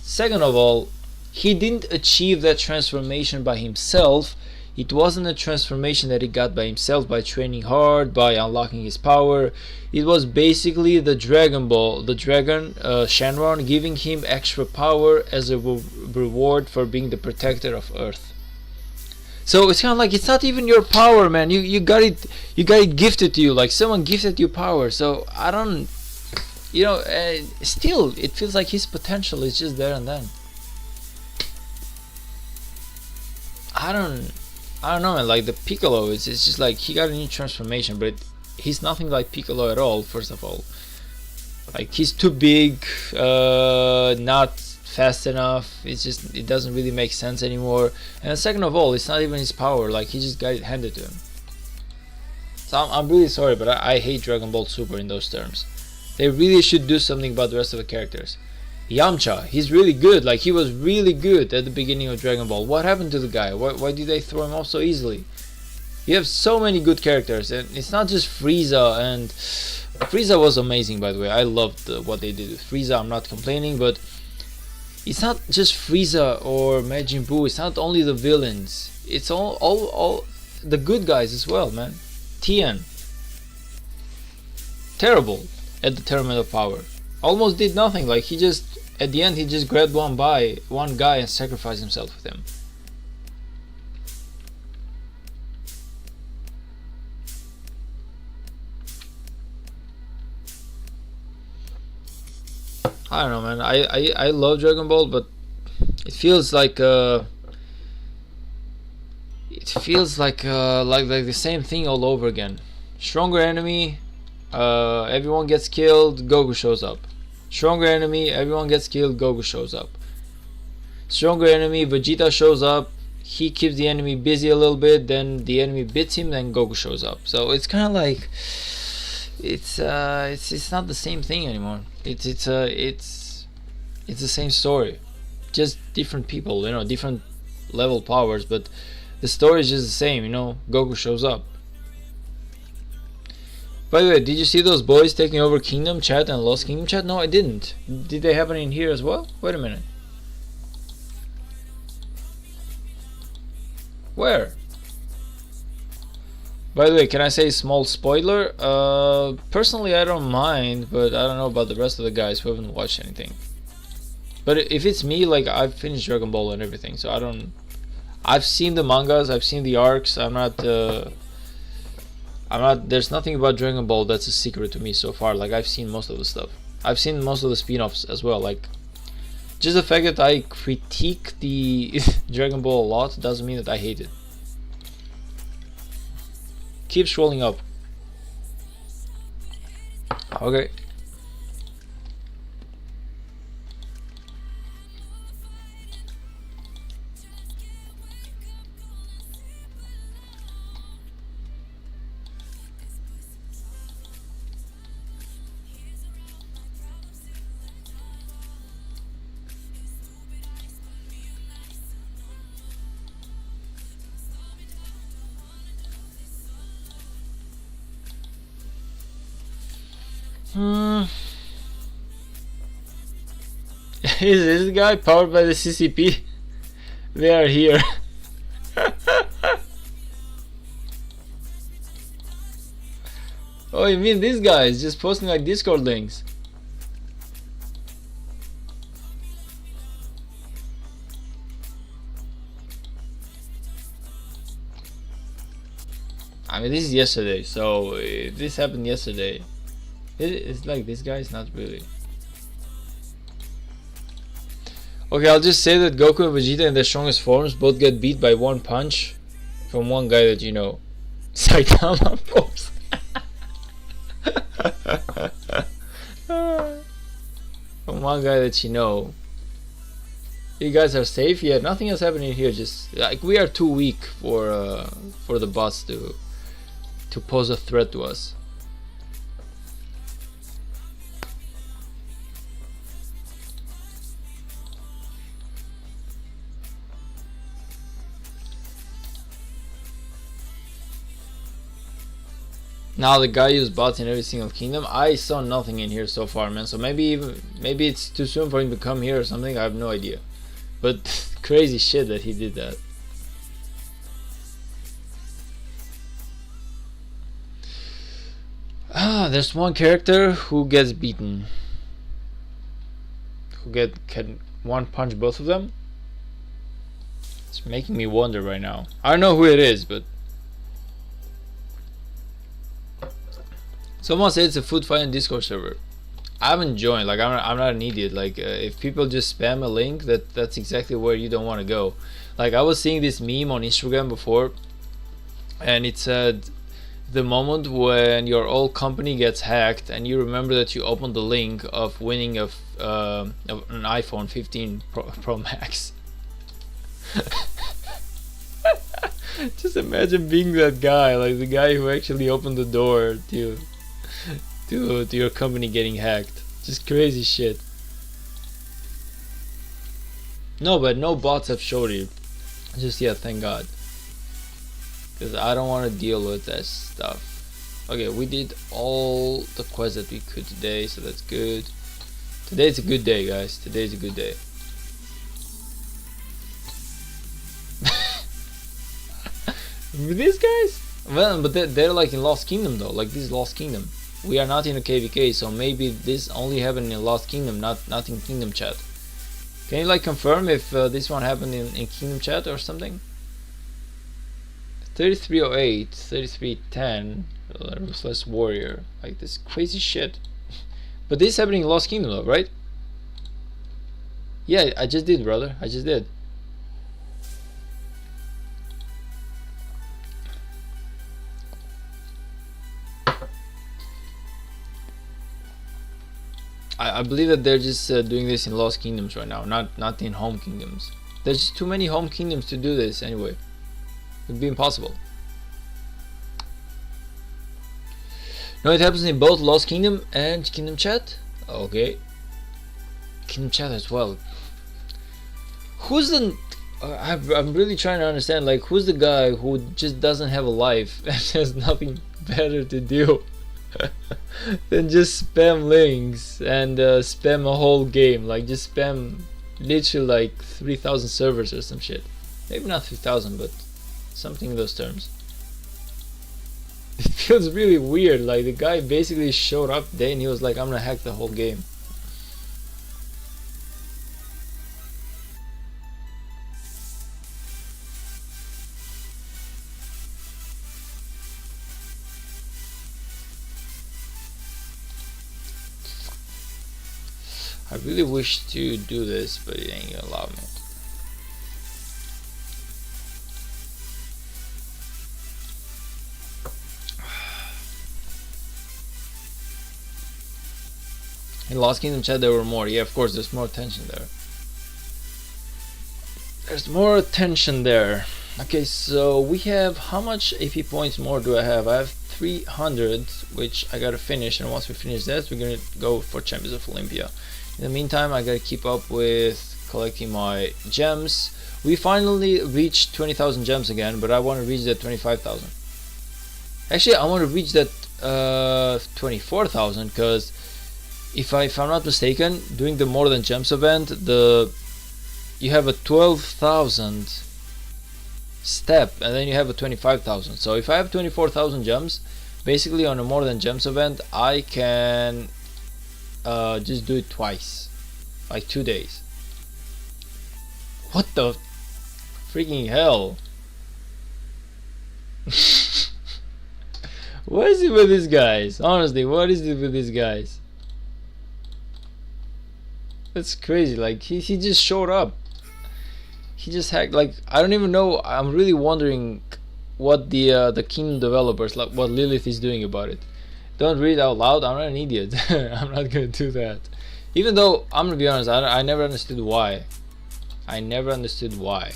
Second of all, he didn't achieve that transformation by himself. It wasn't a transformation that he got by himself by training hard, by unlocking his power. It was basically the Dragon Ball, the dragon, Shenron, giving him extra power as a reward for being the protector of Earth. So it's kind of like it's not even your power, man. You got it gifted to you. Like someone gifted you power. So I don't, still it feels like his potential is just there and then. I don't know, man. Like the Piccolo, it's just like he got a new transformation, but he's nothing like Piccolo at all. First of all, like he's too big, not fast enough. It doesn't really make sense anymore. And second of all, it's not even his power. Like he just got it handed to him. So I'm really sorry, but I hate Dragon Ball Super in those terms. They really should do something about the rest of the characters. Yamcha, he's really good. Like he was really good at the beginning of Dragon Ball. What happened to the guy? Why did they throw him off so easily? You have so many good characters, and it's not just Frieza. And Frieza was amazing, by the way. I loved what they did with Frieza. I'm not complaining, but it's not just Frieza or Majin Buu. It's not only the villains. It's all the good guys as well, man. Tien, terrible at the Tournament of Power. Almost did nothing. Like he just at the end he just grabbed one guy and sacrificed himself with him. I don't know, man. I love Dragon Ball, but it feels like the same thing all over again. Stronger enemy, everyone gets killed, Goku shows up. Stronger enemy, everyone gets killed, Goku shows up. Stronger enemy, Vegeta shows up, he keeps the enemy busy a little bit, then the enemy beats him, then Goku shows up. So it's kind of like it's not the same thing anymore. It's the same story, just different people, different level powers, but the story is just the same. Goku shows up. By the way, did you see those boys taking over Kingdom Chat and Lost Kingdom Chat? No, I didn't. Did they happen in here as well? Wait a minute. Where? By the way, can I say small spoiler? Personally, I don't mind, but I don't know about the rest of the guys who haven't watched anything. But if it's me, like I've finished Dragon Ball and everything, so I've seen the mangas, I've seen the arcs. I'm not. There's nothing about Dragon Ball that's a secret to me so far. Like I've seen most of the stuff. I've seen most of the spin-offs as well. Like Just the fact that I critique the Dragon Ball a lot doesn't mean that I hate it. Keep scrolling up. Okay. Is this guy powered by the CCP? They are here. Oh, you mean this guy is just posting like Discord links? I mean, this is yesterday, so if this happened yesterday, it's like this guy's not really. Okay, I'll just say that Goku and Vegeta in their strongest forms both get beat by one punch from one guy that you know. Saitama, of course. From one guy that you know. You guys are safe? Yeah, nothing else happening here. Just like we are too weak for the bots to pose a threat to us. Now the guy used bots in every single kingdom. I saw nothing in here so far, man. So maybe it's too soon for him to come here or something. I have no idea. But crazy shit that he did that. Ah, there's one character who gets beaten. Who can one punch both of them? It's making me wonder right now. I don't know who it is, but someone said it's a food fight in Discord server. I haven't joined. Like I'm not an idiot. Like if people just spam a link, that's exactly where you don't want to go. Like I was seeing this meme on Instagram before, and it said the moment when your old company gets hacked and you remember that you opened the link of winning of an iPhone 15 Pro Max. Just imagine being that guy, like the guy who actually opened the door to your company getting hacked. Just crazy shit. No, but no bots have showed you just yet, thank God, because I don't want to deal with that stuff. Okay, we did all the quests that we could today, so that's good. Today's a good day, guys. Today's a good day. These guys, well, but they're like in Lost Kingdom though. Like this is Lost Kingdom. We are not in a KVK, so maybe this only happened in Lost Kingdom, not in Kingdom Chat. Can you like confirm if this one happened in Kingdom Chat or something? 3308, 3310, Ruthless Warrior, like this crazy shit. But this is happening in Lost Kingdom though, right? Yeah, I just did, brother. I just did. I believe that they're just doing this in Lost Kingdoms right now, not in Home Kingdoms. There's just too many Home Kingdoms to do this anyway. It would be impossible. No, it happens in both Lost Kingdom and Kingdom Chat. Okay. Kingdom Chat as well. Who's the... I'm really trying to understand, like, who's the guy who just doesn't have a life and has nothing better to do than just spam links and spam a whole game, like just spam literally like 3,000 servers or some shit. Maybe not 3,000, but something in those terms. It feels really weird, like the guy basically showed up today and he was like, I'm gonna hack the whole game. I I really wish to do this, but it ain't gonna allow me. In Lost Kingdom chat there were more. Yeah, of course, there's more tension there. There's more tension there. Okay, so we have, how much AP points more do I have? I have 300, which I gotta finish, and once we finish that, we're gonna go for Champions of Olympia. In the meantime, I gotta keep up with collecting my gems. We finally reached 20,000 gems again, but I want to reach that 25,000. Actually, I want to reach that 24,000, because if I'm not mistaken, doing the More Than Gems event, you have a 12,000 step, and then you have a 25,000. So if I have 24,000 gems, basically on a More Than Gems event, I can just do it twice, like 2 days. What the freaking hell? What is it with these guys? Honestly, what is it with these guys? That's crazy. Like he just showed up. He just hacked. Like, I don't even know. I'm really wondering what the Kingdom developers, like what Lilith is doing about it. Don't read out loud. I'm not an idiot. I'm not gonna do that. Even though I'm gonna be honest, I never understood why. I never understood why.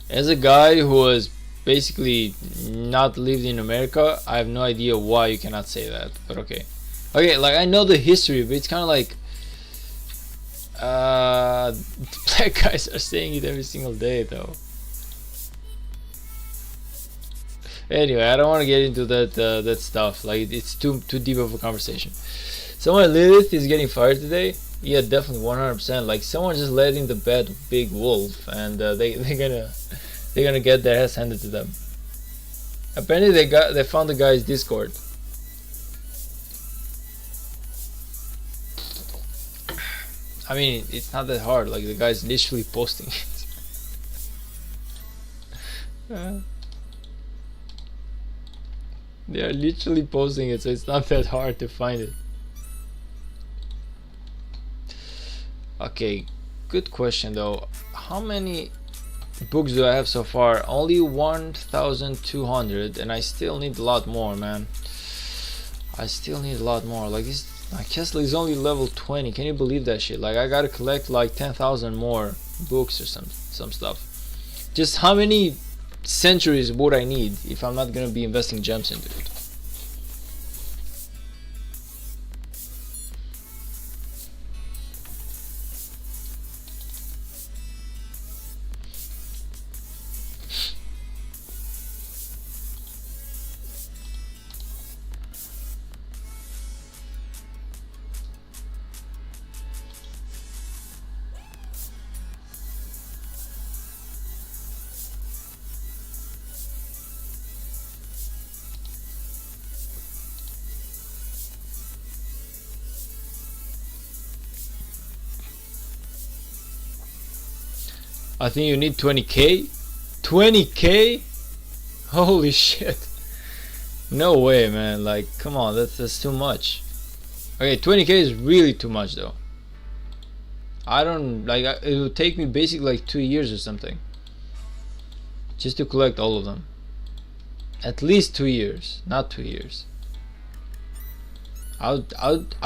As a guy who was basically not lived in America, I have no idea why you cannot say that, but okay. Okay, like I know the history, but it's kind of like black guys are saying it every single day though. Anyway, I don't want to get into that stuff. Like it's too deep of a conversation. Someone Lilith is getting fired today. Yeah, definitely 100%. Like someone just let in the bad big wolf, and they're gonna get their ass handed to them. Apparently they found the guy's Discord. I mean, it's not that hard. Like the guy's literally posting it. They are literally posting it, so it's not that hard to find it. Okay, good question though. How many books do I have so far? Only 1,200, and I still need a lot more, man. I still need a lot more. Like this, like Kessler is only level 20. Can you believe that shit? Like I gotta collect like 10,000 more books or some stuff. Just how many centuries would I need if I'm not gonna be investing gems into it? I think you need 20k. 20k? Holy shit. No way, man. Like, come on, that's too much. Okay, 20k is really too much though. I don't like it would take me basically like 2 years or something just to collect all of them. At least 2 years, not 2 years. I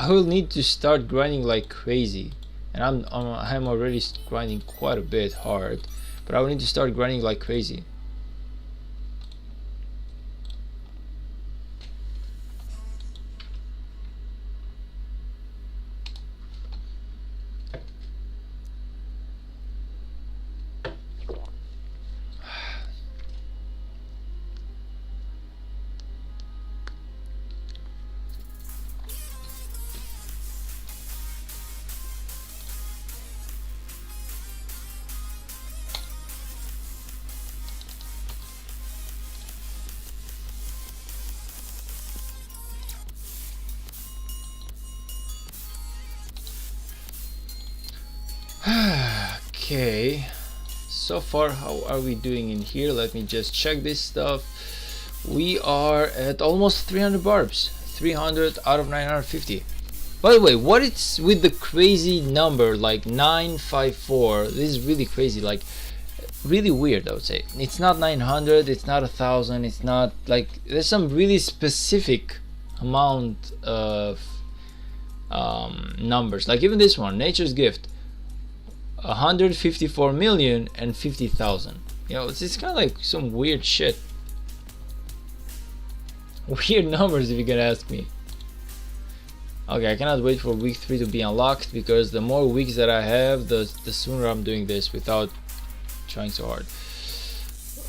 will need to start grinding like crazy. And I'm already grinding quite a bit hard, but I will need to start grinding like crazy. Okay, so far how are we doing in here? Let me just check this stuff. We are at almost 300 barbs, 300 out of 950. By the way, what it's with the crazy number like 954? This is really crazy, like really weird, I would say. It's not 900, it's not 1,000, it's not like, there's some really specific amount of numbers. Like even this one, Nature's Gift, 154,050,000. You know, it's kind of like some weird shit. Weird numbers, if you're gonna ask me. Okay, I cannot wait for week 3 to be unlocked, because the more weeks that I have, the sooner I'm doing this without trying so hard.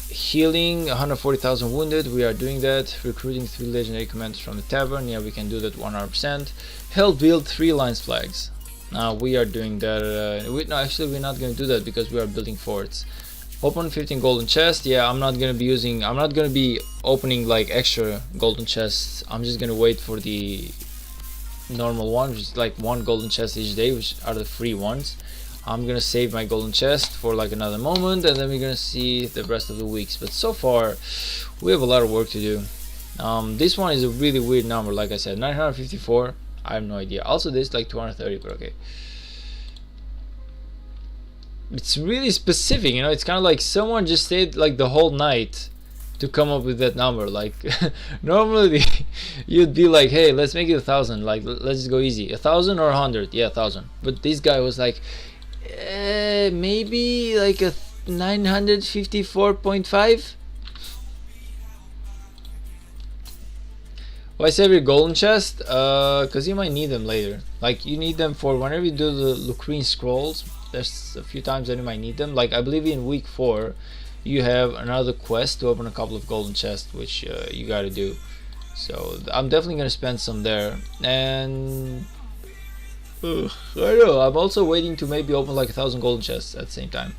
Healing 140,000 wounded, we are doing that. Recruiting 3 legendary commanders from the tavern, yeah, we can do that 100%. Help build 3 lines flags. Now we are doing that. No, actually we're not going to do that because we are building forts. Open 15 golden chests. Yeah, I'm not going to be opening like extra golden chests. I'm just going to wait for the normal one, which is like 1 golden chest each day, which are the free ones. I'm gonna save my golden chest for like another moment, and then we're gonna see the rest of the weeks. But so far we have a lot of work to do. This one is a really weird number, like I said, 954. I have no idea. Also this like 230, but okay, it's really specific, you know. It's kind of like someone just stayed like the whole night to come up with that number. Like normally you'd be like, hey, let's make it 1,000, like let's just go easy, 1,000 or 100. Yeah, 1,000. But this guy was like, maybe like a 954.5. Why save your golden chest? Because you might need them later. Like you need them for whenever you do the Lucrine scrolls. There's a few times that you might need them. Like I believe in week 4 you have another quest to open a couple of golden chests, which you gotta do. So I'm definitely gonna spend some there. And I don't know, I'm also waiting to maybe open like 1,000 golden chests at the same time.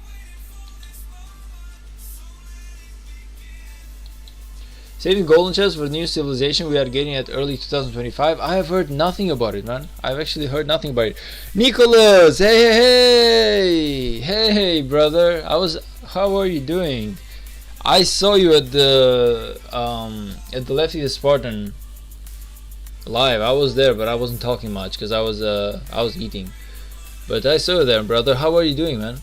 Saving golden chests for the new civilization we are getting at early 2025. I have heard nothing about it, man. I've actually heard nothing about it. Nicholas, hey, brother. How are you doing? I saw you at the Lefty the Spartan live. I was there, but I wasn't talking much because I was eating. But I saw you there, brother. How are you doing, man?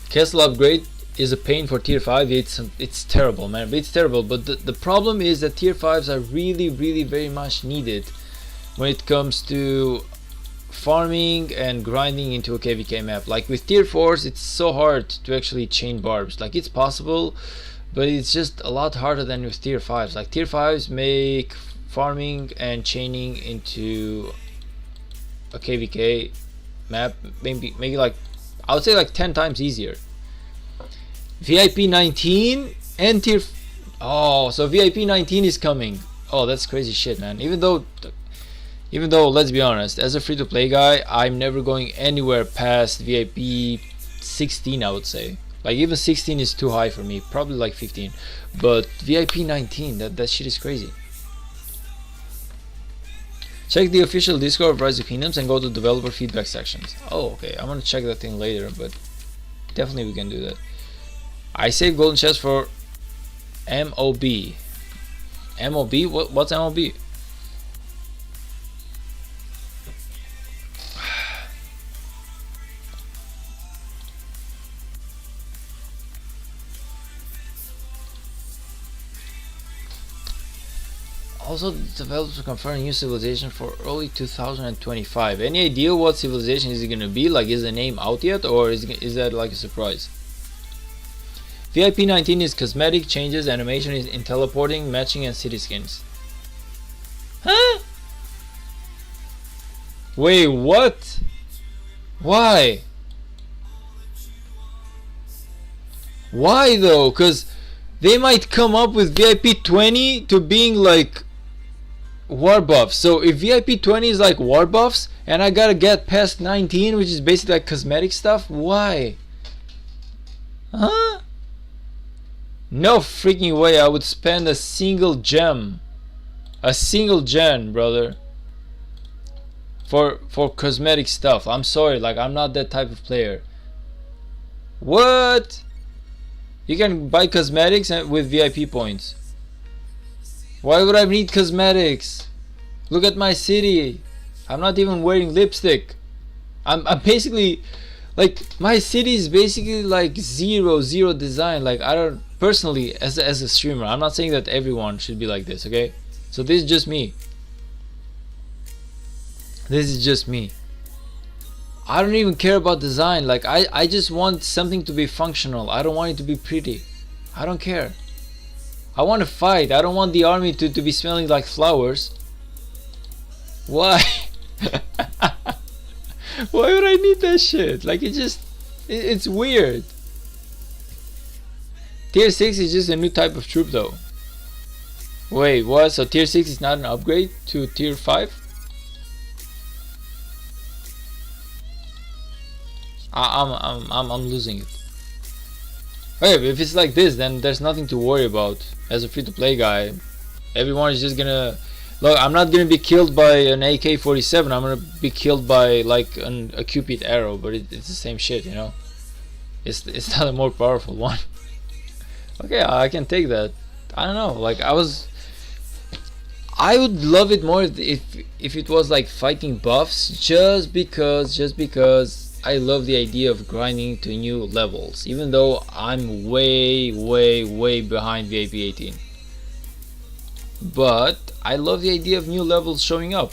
Castle upgrade is a pain for tier 5. It's terrible, man. It's terrible. But the problem is that tier 5s are really very much needed when it comes to farming and grinding into a KVK map. Like with tier 4s, it's so hard to actually chain barbs. Like it's possible, but it's just a lot harder than with tier 5s. Like tier 5s make farming and chaining into a KVK map maybe like, I would say like 10 times easier. VIP 19 and tier so VIP 19 is coming. Oh, that's crazy shit, man. Even though let's be honest, as a free-to-play guy, I'm never going anywhere past VIP 16, I would say. Like even 16 is too high for me, probably like 15. But VIP 19, that shit is crazy. Check the official Discord of Rise of Kingdoms and go to developer feedback sections. Oh, okay, I'm gonna check that thing later, but definitely we can do that. I saved golden chest for MOB. MOB? What's MOB? Also, the developers are confirming new civilization for early 2025. Any idea what civilization is it gonna be? Like, is the name out yet, or is that like a surprise? VIP 19 is cosmetic changes, animation is in teleporting, matching, and city skins. Huh? Wait, what? Why? Why though? Cause they might come up with VIP 20 to being like war buffs. So if VIP 20 is like war buffs and I gotta get past 19, which is basically like cosmetic stuff, why? Huh? No freaking way I would spend a single gem. A single gem, brother. for cosmetic stuff. I'm sorry, like I'm not that type of player. What? You can buy cosmetics with VIP points. Why would I need cosmetics? Look at my city. I'm not even wearing lipstick. I'm basically like, my city is basically like zero design. Like, I don't personally, as a streamer, I'm not saying that everyone should be like this, okay? So this is just me. This is just me. I don't even care about design. Like, I just want something to be functional. I don't want it to be pretty. I don't care. I want to fight. I don't want the army to be smelling like flowers. Why? Why would I need that shit? Like, it's weird. Tier 6 is just a new type of troop though. Wait, what? So tier 6 is not an upgrade to tier 5? I'm losing it. Okay, if it's like this, then there's nothing to worry about. As a free-to-play guy, everyone is just gonna... Look, I'm not gonna be killed by an AK-47. I'm gonna be killed by like a Cupid arrow, but it's the same shit, you know. It's not a more powerful one. Okay, I can take that. I don't know. Like, I would love it more if it was like fighting buffs, just because I love the idea of grinding to new levels, even though I'm way behind VIP 18. But I love the idea of new levels showing up,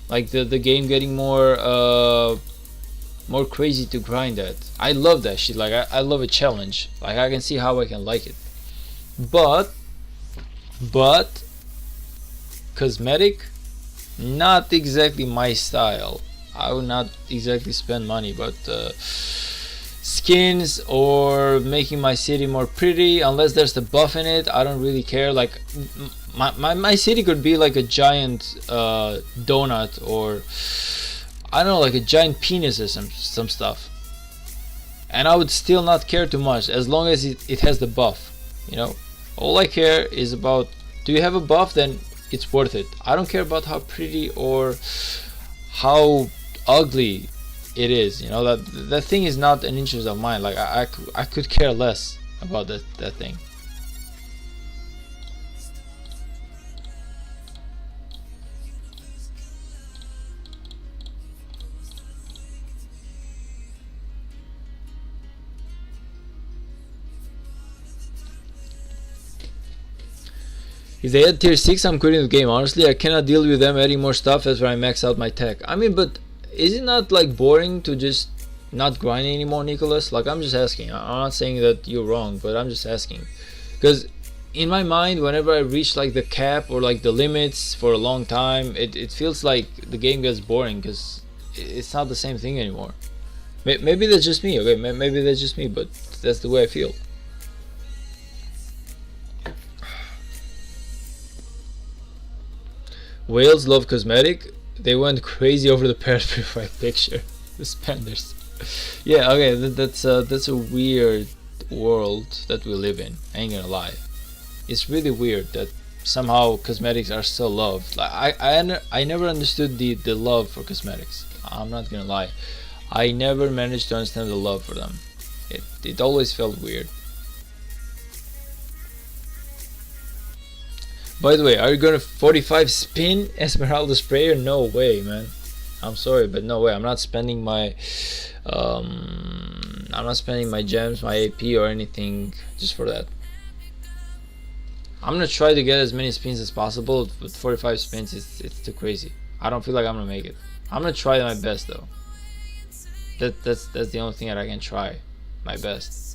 like the game getting more crazy to grind at. I love that shit. Like, I love a challenge. Like, I can see how I can like it. But cosmetic, not exactly my style. I would not exactly spend money, but skins or making my city more pretty, unless there's the buff in it, I don't really care. Like, my city could be like a giant donut, or I don't know, like a giant penis or some stuff, and I would still not care too much, as long as it has the buff, you know. All I care is about, do you have a buff? Then it's worth it. I don't care about how pretty or how ugly it is, you know. That thing is not an interest of mine. Like, I could care less about that thing. If they add tier 6, I'm quitting the game. Honestly, I cannot deal with them adding more stuff as where I max out my tech. I mean, but is it not like boring to just not grind anymore, Nicholas? Like, I'm just asking. I'm not saying that you're wrong, but I'm just asking. Because in my mind, whenever I reach like the cap or like the limits for a long time, it feels like the game gets boring because it's not the same thing anymore. Maybe that's just me, okay? Maybe that's just me, but that's the way I feel. Whales love cosmetic. They went crazy over the parrot profile picture. The spenders. Yeah, okay, that's a weird world that we live in. I ain't gonna lie. It's really weird that somehow cosmetics are still loved. Like, I never understood the love for cosmetics. I'm not gonna lie. I never managed to understand the love for them. It always felt weird. By the way, are you gonna 45 spin Esmeralda Sprayer? No way, man. I'm sorry, but no way. I'm not spending my gems, my AP or anything just for that. I'm gonna try to get as many spins as possible, but 45 spins it's too crazy. I don't feel like I'm gonna make it. I'm gonna try my best though. That's the only thing that I can try my best.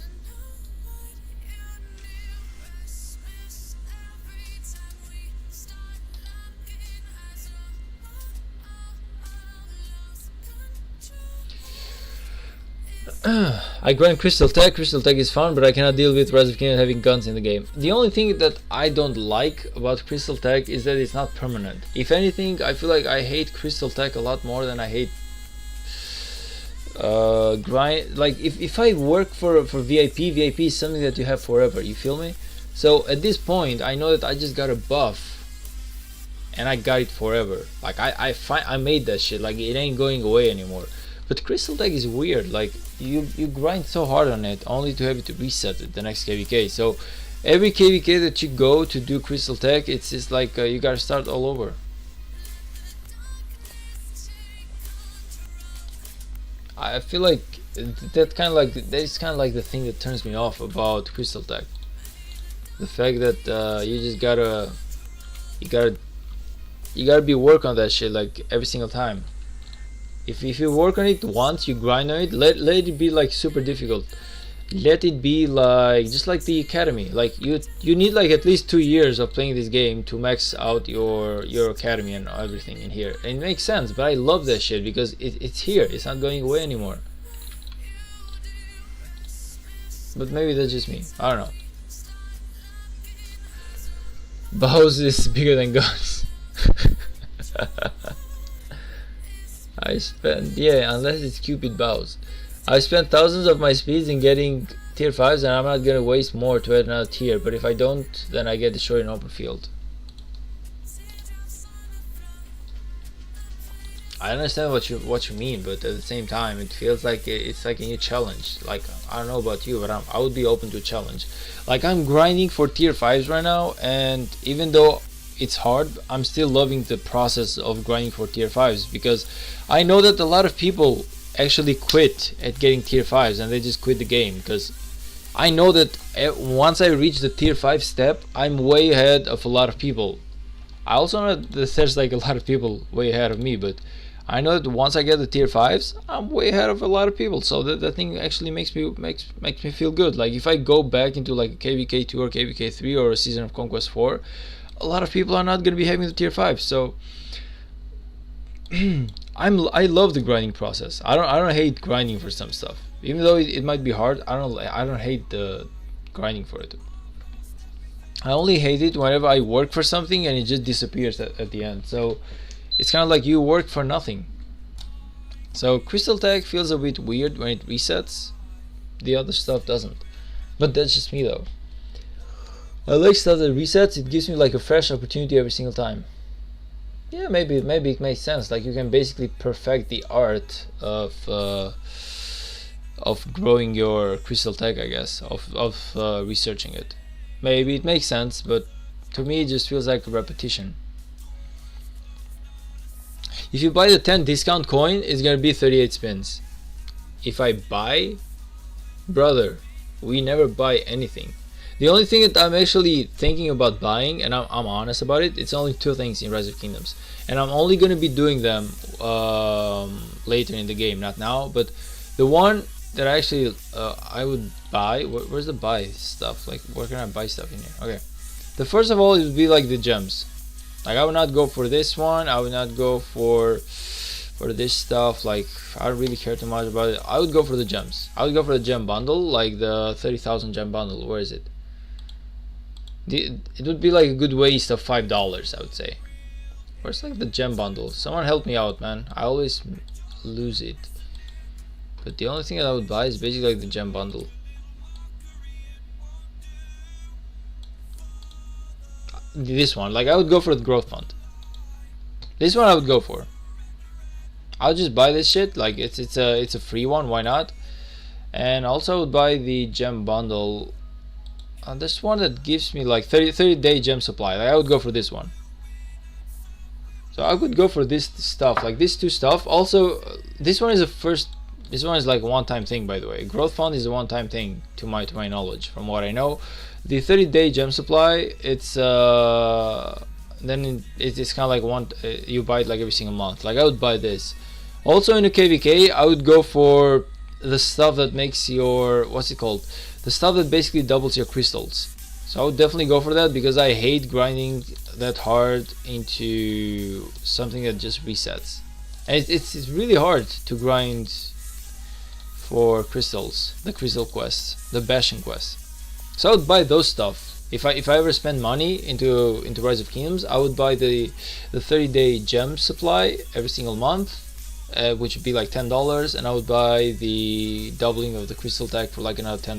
I grind Crystal Tech. Crystal Tech is fun, but I cannot deal with Rise of Kingdoms having guns in the game. The only thing that I don't like about Crystal Tech is that it's not permanent. If anything, I feel like I hate Crystal Tech a lot more than I hate grind. Like, if I work for VIP is something that you have forever, you feel me? So at this point I know that I just got a buff and I got it forever. Like I made that shit. Like it ain't going away anymore. But Crystal Tech is weird. Like you grind so hard on it only to have it to reset it the next KVK. So every KVK that you go to do Crystal Tech, it's just like you gotta start all over. I feel like that's kind of like the thing that turns me off about Crystal Tech. The fact that you gotta you gotta be work on that shit like every single time. If you work on it once, you grind on it, let it be like super difficult. Let it be like just like the academy. Like you need like at least 2 years of playing this game to max out your academy and everything in here. And it makes sense, but I love that shit because it's here. It's not going away anymore. But maybe that's just me. I don't know. Bows is bigger than guns. I spent, yeah, unless it's Cupid Bows. I spent thousands of my speeds in getting tier 5s, and I'm not gonna waste more to add another tier, but if I don't, then I get destroyed in open field. I understand what you mean, but at the same time, it feels like it's like a new challenge. Like, I don't know about you, but I would be open to a challenge. Like, I'm grinding for tier 5s right now, and even though it's hard, I'm still loving the process of grinding for tier 5s, because I know that a lot of people actually quit at getting tier 5s and they just quit the game, because I know that once I reach the tier 5 step, I'm way ahead of a lot of people. I also know that there's like a lot of people way ahead of me, but I know that once I get the tier 5s, I'm way ahead of a lot of people. So that thing actually makes me feel good. Like if I go back into like a KVK 2 or KVK 3 or a Season of Conquest 4, a lot of people are not going to be having the tier 5. So I love the grinding process. I don't hate grinding for some stuff. Even though it might be hard, I don't hate the grinding for it. I only hate it whenever I work for something and it just disappears at the end. So it's kind of like you work for nothing. So Crystal Tech feels a bit weird when it resets. The other stuff doesn't. But that's just me though. I like stuff that resets. It gives me like a fresh opportunity every single time. Yeah, maybe it makes sense. Like you can basically perfect the art of growing your Crystal Tech, I guess, of researching it. Maybe it makes sense, but to me it just feels like a repetition. If you buy the 10 discount coin, it's gonna be 38 spins. If I buy, brother, we never buy anything. The only thing that I'm actually thinking about buying, and I'm honest about it, it's only 2 things in Rise of Kingdoms, and I'm only gonna be doing them later in the game, not now. But the one that I would buy, where's the buy stuff? Like, where can I buy stuff in here? Okay, the first of all, it would be like the gems. Like I would not go for this one. I would not go for this stuff. Like I don't really care too much about it. I would go for the gems. I would go for the gem bundle, like the 30,000 gem bundle. Where is it? It would be like a good waste of $5, I would say. Where's like the gem bundle? Someone help me out, man. I always lose it. But the only thing that I would buy is basically like the gem bundle. This one, like I would go for the growth fund. This one I would go for. I'll just buy this shit. Like it's a free one. Why not? And also I would buy the gem bundle. This one that gives me like 30 day gem supply. Like I would go for this one. So I could go for this stuff, like these 2 stuff. Also, this one is a first. This one is like a one-time thing, by the way. Growth fund is a one-time thing to my knowledge, from what I know. The 30-day gem supply, it's then it's kind of like one. You buy it like every single month. Like I would buy this. Also in a KVK, I would go for the stuff that makes your, what's it called? The stuff that basically doubles your crystals. So I would definitely go for that because I hate grinding that hard into something that just resets. And it's really hard to grind for crystals, the crystal quests, the bashing quests. So I would buy those stuff. If I ever spend money into Rise of Kingdoms, I would buy the 30-day gem supply every single month, which would be like $10, and I would buy the doubling of the Crystal Tech for like another $10.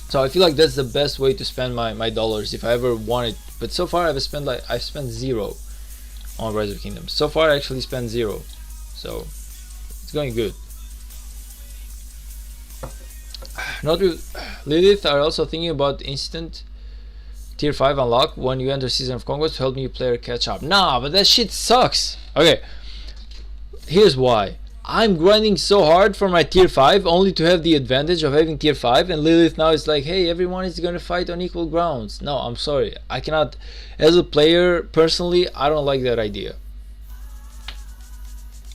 So I feel like that's the best way to spend my dollars if I ever wanted. But so far I've spent zero on Rise of Kingdoms. So far I actually spent zero, so it's going good. Not with Lilith are also thinking about instant tier 5 unlock when you enter Season of Conquest to help new player catch up. Nah, but that shit sucks. Okay, here's why. I'm grinding so hard for my tier 5 only to have the advantage of having tier 5, and Lilith now is like, hey, everyone is gonna fight on equal grounds. No, I'm sorry, I cannot. As a player, personally, I don't like that idea.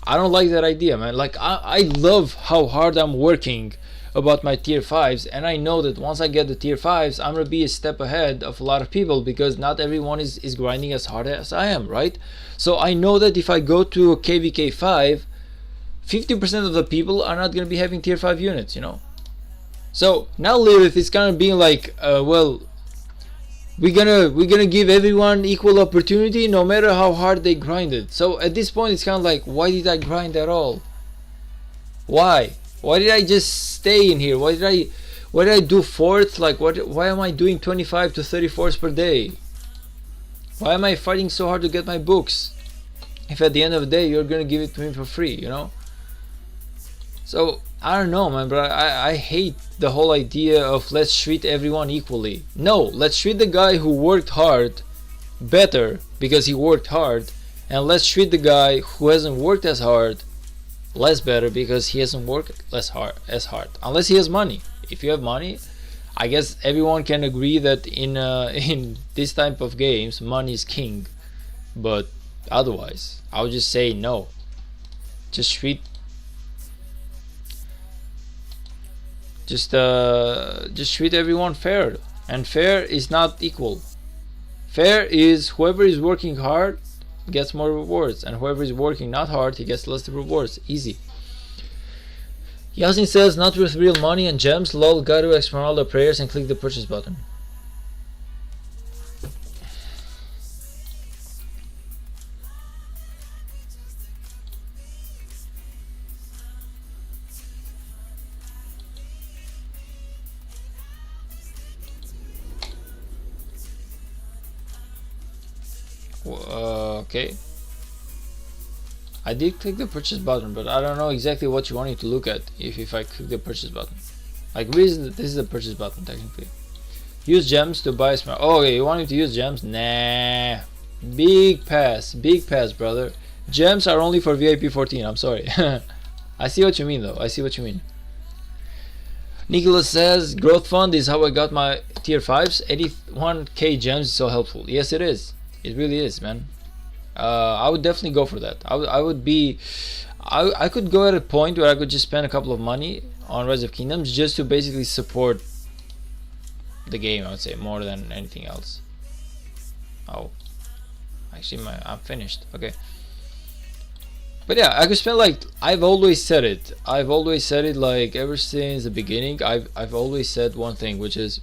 I don't like that idea, man. Like, I love how hard I'm working about my tier 5s, and I know that once I get the tier 5s, I'm gonna be a step ahead of a lot of people, because not everyone is grinding as hard as I am, right? So I know that if I go to a KVK 5, 50% of the people are not going to be having tier 5 units, you know. So now Lilith is kind of being like, well, we're gonna give everyone equal opportunity no matter how hard they grinded. So at this point it's kind of like, why did I grind at all? Why did I just stay in here? Why did I do fourth? Like, why am I doing 25 to 34s per day? Why am I fighting so hard to get my books if at the end of the day you're gonna give it to me for free, you know? So I don't know, man, but I hate the whole idea of let's treat everyone equally. No, let's treat the guy who worked hard better because he worked hard, and let's treat the guy who hasn't worked as hard less better because he hasn't worked as hard. Unless he has money. If you have money, I guess everyone can agree that in this type of games, money is king. But otherwise, I would just say no. Just treat everyone fair, and fair is not equal. Fair is whoever is working hard gets more rewards, and whoever is working not hard, he gets less rewards. Easy. Yasin says, not with real money and gems. Lol, go to Esmeralda prayers and click the purchase button. Okay, I did click the purchase button, but I don't know exactly what you want me to look at if I click the purchase button. Like, this is the purchase button technically. Use gems to buy smart. Oh, okay, you want me to use gems? Nah, big pass, brother. Gems are only for VIP 14. I'm sorry. I see what you mean though. I see what you mean. Nicholas says, growth fund is how I got my tier 5s. 81k gems is so helpful. Yes, it is. It really is, man. I would definitely go for that. I could go at a point where I could just spend a couple of money on Rise of Kingdoms just to basically support the game, I would say, more than anything else. Oh, actually I'm finished. Okay. But yeah, I could spend, like, I've always said it like ever since the beginning. I've always said one thing, which is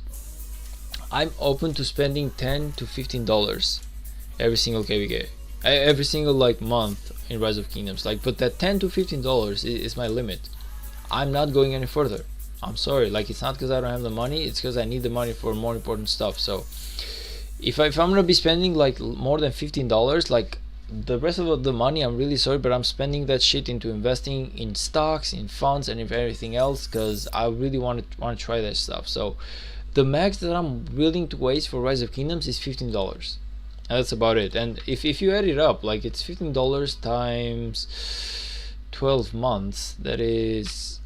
I'm open to spending $10 to $15 every single KVK, every single like month in Rise of Kingdoms. Like, but that $10 to $15 is my limit. I'm not going any further. I'm sorry. Like, it's not because I don't have the money, it's because I need the money for more important stuff. So if I'm gonna be spending like more than $15, like, the rest of the money, I'm really sorry, but I'm spending that shit into investing in stocks, in funds, and in everything else, because I really want to try that stuff. So the max that I'm willing to waste for Rise of Kingdoms is $15. That's about it. And if you add it up, like, it's $15 times 12 months. That is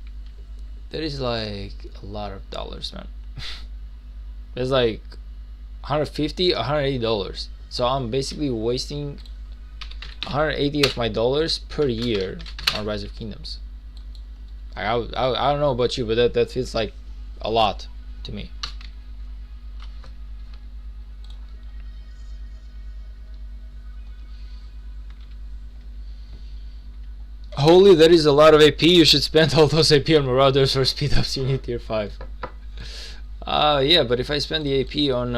like a lot of dollars, man. That's like $150, $180. So I'm basically wasting 180 of my dollars per year on Rise of Kingdoms. I don't know about you, but that feels like a lot to me. Holy, that is a lot of AP. You should spend all those AP on Marauders or speed ups. You need tier 5. Yeah, but if I spend the AP on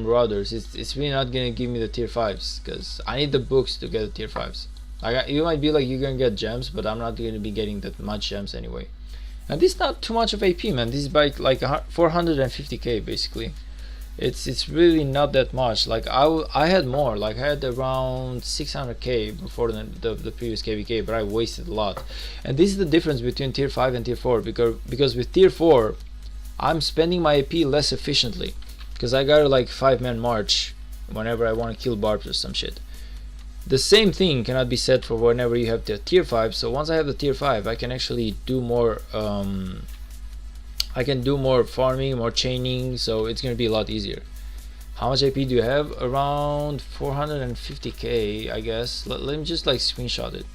Marauders, it's really not gonna give me the tier 5s, because I need the books to get the tier 5s. Like, you might be like, you're gonna get gems, but I'm not gonna be getting that much gems anyway. And this is not too much of AP, man. This is by like 450k basically. It's really not that much. Like I had more. Like I had around 600k before the previous KVK, but I wasted a lot. And this is the difference between tier 5 and tier 4, because with tier 4 I'm spending my AP less efficiently, because I got like 5-man march whenever I want to kill barbs or some shit. The same thing cannot be said for whenever you have the tier 5. So once I have the tier 5, I can actually do more I can do more farming, more chaining, so it's gonna be a lot easier. How much AP do you have? Around 450k, I guess. Let me just like screenshot it.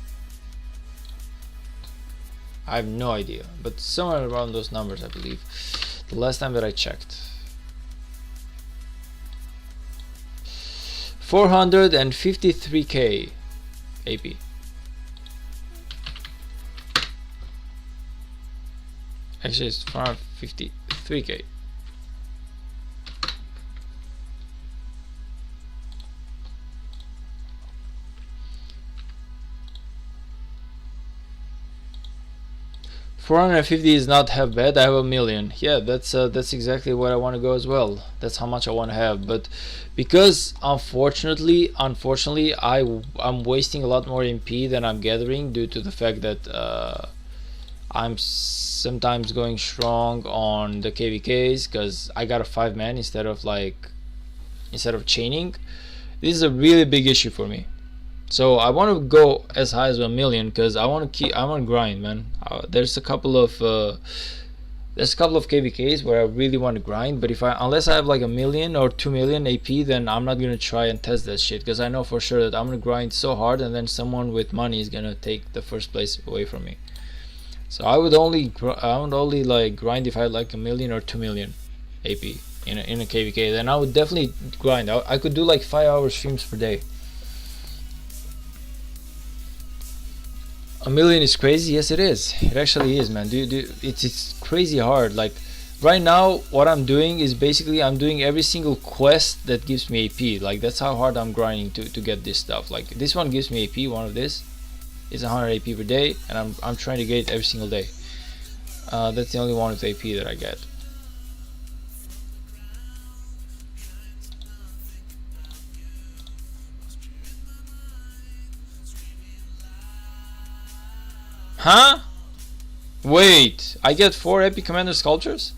I have no idea, but somewhere around those numbers, I believe, the last time that I checked. 453k AP. Actually, it's 453k. $450 is not half bad. I have a million. Yeah, that's exactly what I want to go as well. That's how much I want to have. But because unfortunately, I'm wasting a lot more MP than I'm gathering, due to the fact that I'm sometimes going strong on the KVKs because I got a 5-man instead of chaining. This is a really big issue for me. So I want to go as high as a million because I want to grind, man. There's a couple of KVKs where I really want to grind, but unless I have like 1 million or 2 million AP, then I'm not gonna try and test that shit, because I know for sure that I'm gonna grind so hard and then someone with money is gonna take the first place away from me. So I would only like grind if I had like 1 million or 2 million AP in a KVK. Then I would definitely grind. I could do like 5-hour streams per day. 1 million is crazy. Yes, it is. It actually is, man. It's crazy hard. Like right now, what I'm doing is basically I'm doing every single quest that gives me AP. Like that's how hard I'm grinding to get this stuff. Like this one gives me AP. One of this is 100 AP per day, and I'm trying to get it every single day. That's the only one with AP that I get. Huh? Wait, I get 4 Epic Commander Sculptures?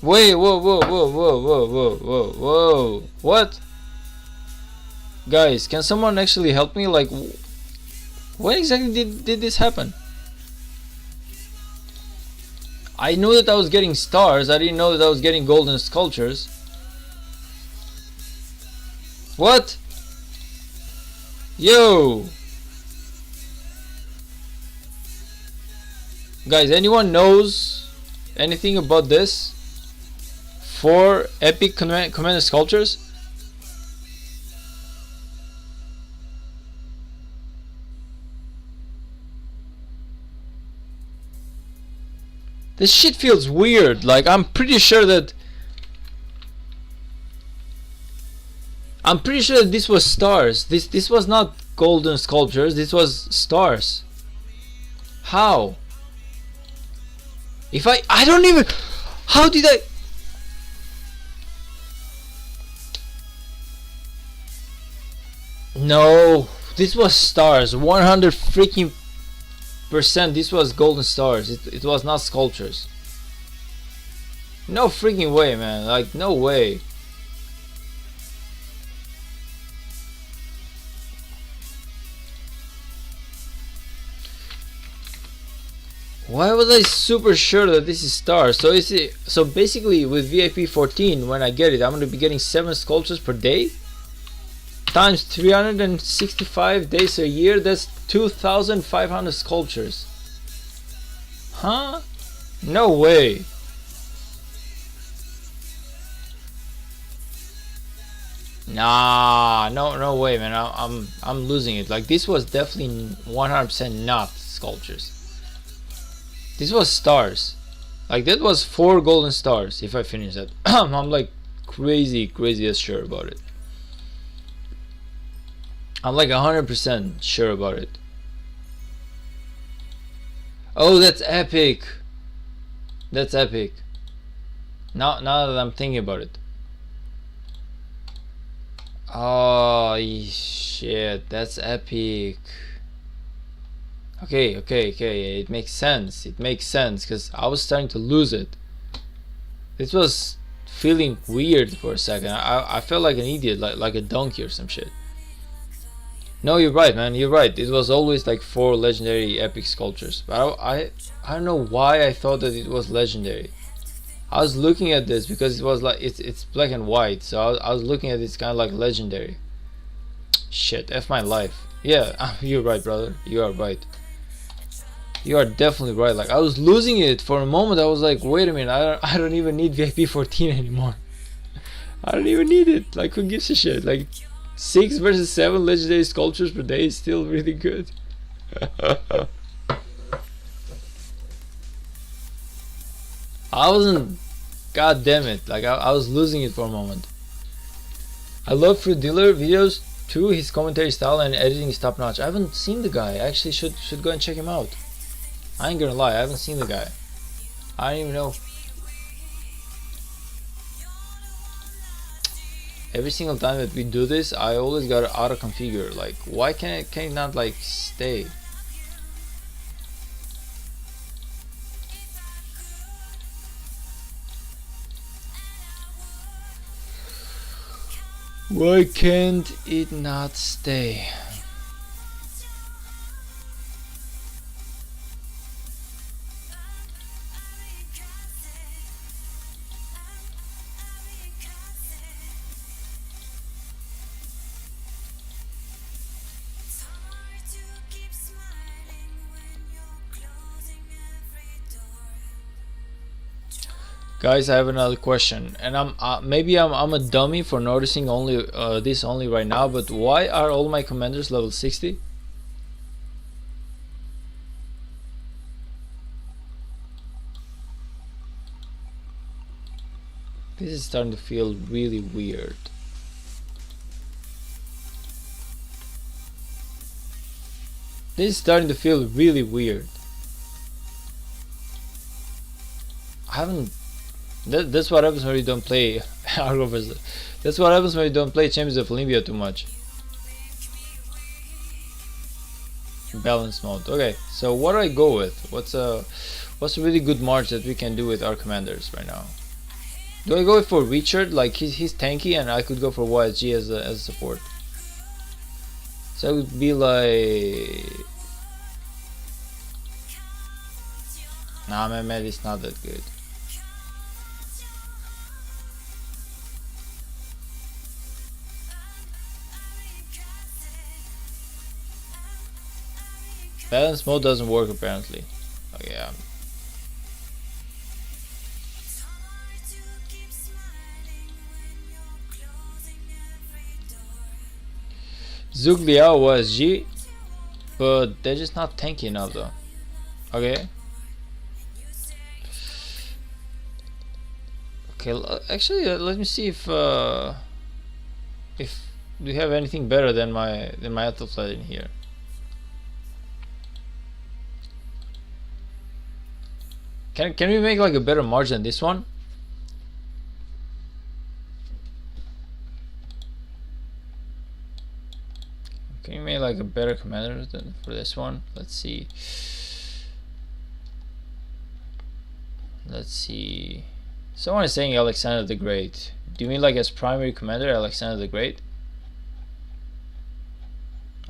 Wait, whoa. What? Guys, can someone actually help me? Like, when exactly did this happen? I knew that I was getting stars, I didn't know that I was getting golden sculptures. What? Yo! Guys, anyone knows anything about this? 4 Epic Commander Sculptures? This shit feels weird. Like I'm pretty sure that this was stars. This was not golden sculptures. This was stars. How? If I don't even. How did I? No, this was stars. 100 freaking %. This was golden stars. It was not sculptures. No freaking way, man. Like no way. Why was I super sure that this is stars? So basically with VIP 14, when I get it, I'm gonna be getting 7 sculptures per day times 365 days a year. That's 2,500 sculptures. Huh? No way. Nah, no way, man. I'm losing it. Like this was definitely 100% not sculptures. This was stars. Like that was 4 golden stars if I finish that. I'm like crazy as sure about it. I'm like 100% sure about it. Oh, that's epic. That's epic. Now that I'm thinking about it. Oh shit, that's epic. Okay, it makes sense. It makes sense because I was starting to lose it. This was feeling weird for a second. I felt like an idiot, like a donkey or some shit. No, you're right, man. You're right. It was always like 4 legendary epic sculptures, but I don't know why I thought that it was legendary. I was looking at this because it was like it's black and white, so I was looking at this kind of like legendary. Shit, F my life. Yeah, you're right, brother. You are right. You are definitely right. Like I was losing it for a moment. I was like, wait a minute, I don't even need VIP 14 anymore. I don't even need it. Like who gives a shit? Like 6 versus 7 legendary sculptures per day is still really good. I wasn't, god damn it, like I was losing it for a moment. I love Fruit Dealer videos too. His commentary style and editing is top notch. I haven't seen the guy. I actually should go and check him out. I ain't gonna lie, I haven't seen the guy. I don't even know. Every single time that we do this, I always gotta auto configure. Like, why can it not like stay? Why can't it not stay? Guys, I have another question, and maybe I'm a dummy for noticing only this only right now, but why are all my commanders level 60? This is starting to feel really weird. This is starting to feel really weird. I haven't. That's what happens when you don't play That's what happens when you don't play Champions of Olympia too much. Balance mode. Okay, so what do I go with? What's a really good march that we can do with our commanders right now? Do I go for Richard? Like he's tanky, and I could go for YSG as a support. So it would be like, nah, man, it's not that good. Balance mode doesn't work apparently. Oh yeah. Zhuge Liao was G, but they're just not tanky enough though. Okay. Okay. Actually, let me see if we have anything better than my Athlete in here. Can we make like a better march than this one? Can you make like a better commander than for this one? Let's see. Let's see. Someone is saying Alexander the Great. Do you mean like as primary commander, Alexander the Great?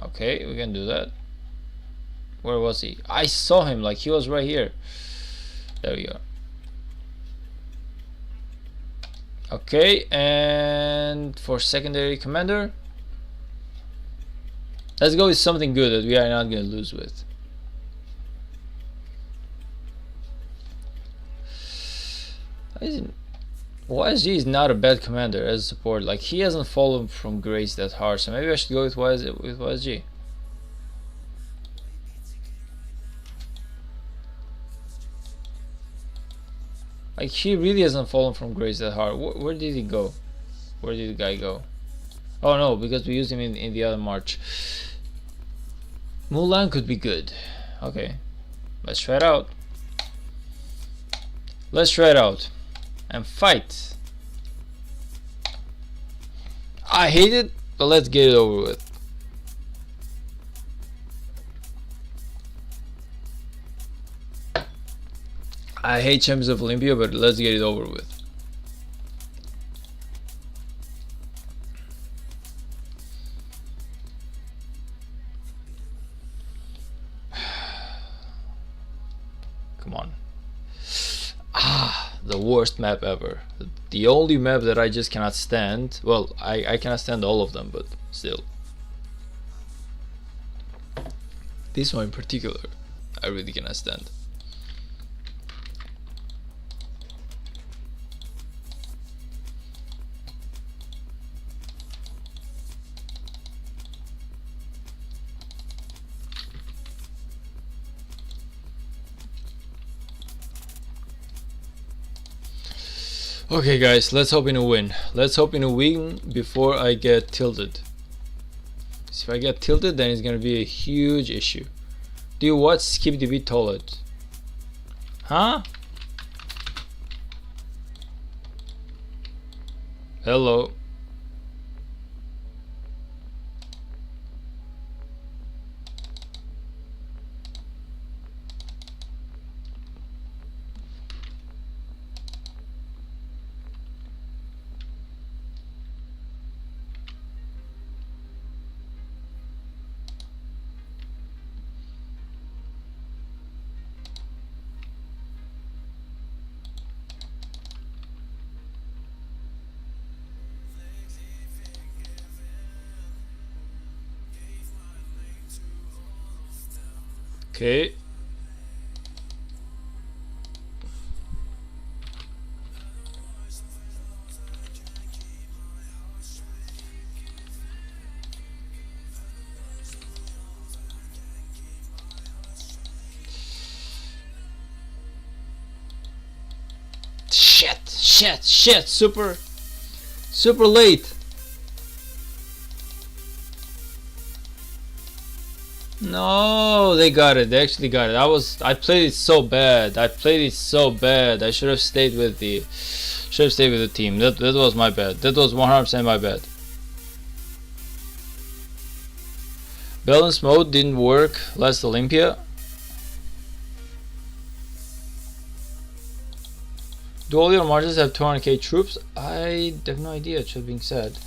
Okay, we can do that. Where was he? I saw him, like he was right here. There we go. Okay, and for secondary commander, let's go with something good that we are not going to lose with. YSG is not a bad commander as a support. Like he hasn't fallen from grace that hard, so maybe I should go with YSG. Like he really hasn't fallen from grace that hard. Where did he go? Where did the guy go? Oh no, because we used him in the other march. Mulan could be good. Okay. Let's try it out. Let's try it out and fight. I hate it, but let's get it over with. I hate Champions of Olympia, but let's get it over with. Come on. The worst map ever. The only map that I just cannot stand. Well, I cannot stand all of them, but still. This one in particular, I really cannot stand. Okay guys, let's hope in a win. Let's hope in a win before I get tilted. So if I get tilted, then it's gonna be a huge issue. Do you watch Skip the Beat Toilet? Huh? Hello. Okay. Shit, super late. No, they got it. They actually got it. I played it so bad. I should have stayed with the team. That was my bad. That was 100% my bad. Balance mode didn't work last Olympia. Do all your marches have 200k troops? I have no idea, it should being said.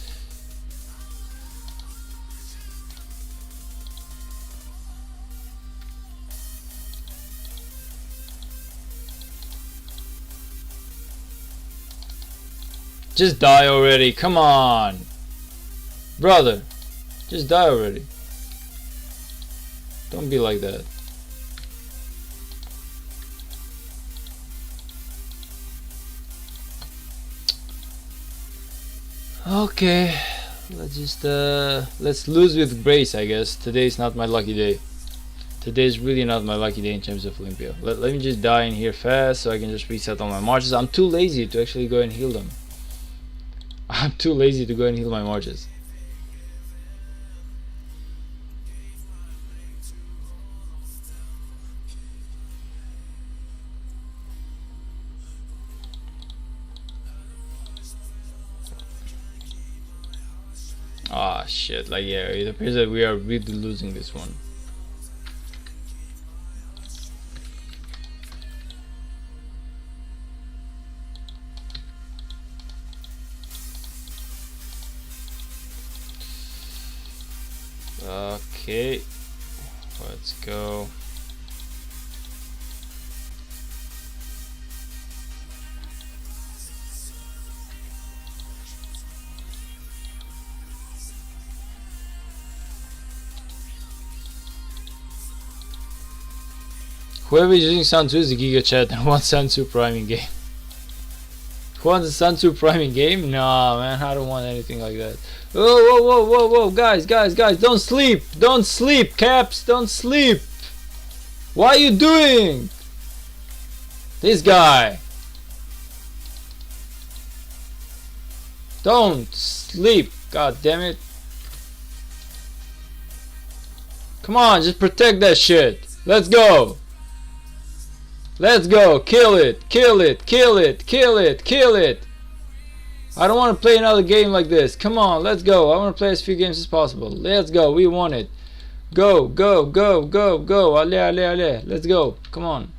Just die already, come on! Brother, just die already. Don't be like that. Okay, let's lose with grace, I guess. Today is not my lucky day. Today is really not my lucky day in terms of Olympia. Let me just die in here fast so I can just reset all my marches. I'm too lazy to actually go and heal them. I'm too lazy to go and heal my marches. Ah shit, like yeah, it appears that we are really losing this one. Okay, let's go. Whoever is using Sun 2 is a Giga Chat and wants Sun 2 priming game. Who wants a Sun 2 priming game? Nah, man, I don't want anything like that. Whoa, guys, don't sleep, Caps, don't sleep. What are you doing? This guy. Don't sleep, god damn it. Come on, just protect that shit. Let's go. Let's go. Kill it. Kill it. Kill it. Kill it. Kill it. I don't want to play another game like this. Come on, let's go. I want to play as few games as possible. Let's go. We won it. Go, go, go, go, go. Allez, allez, allez. Let's go. Come on.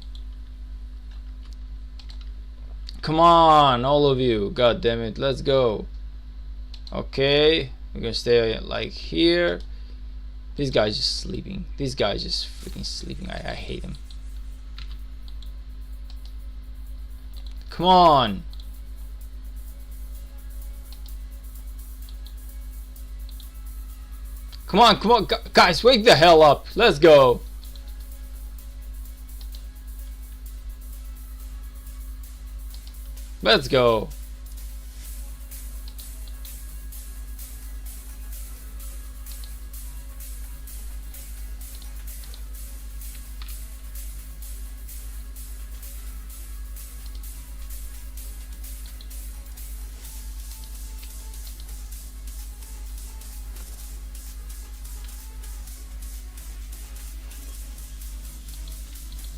Come on, all of you. God damn it. Let's go. Okay. We're going to stay like here. This guy's just sleeping. This guy's just freaking sleeping. I hate him. Come on. Come on, come on, guys, wake the hell up. Let's go. Let's go.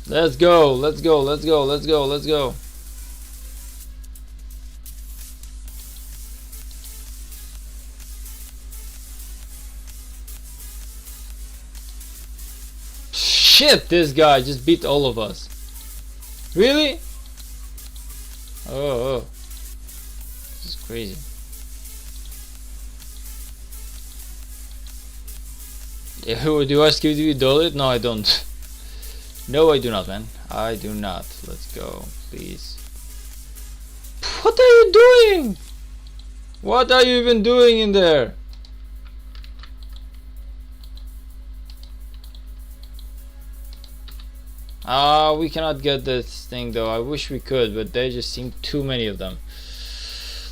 Let's go, let's go, let's go, let's go, let's go. Shit, this guy just beat all of us. Really? Oh. This is crazy. Do I skip the dollet? No, I don't. No, I do not, man. I do not. Let's go, please. What are you doing? What are you even doing in there? We cannot get this thing though. I wish we could, but there just seem too many of them.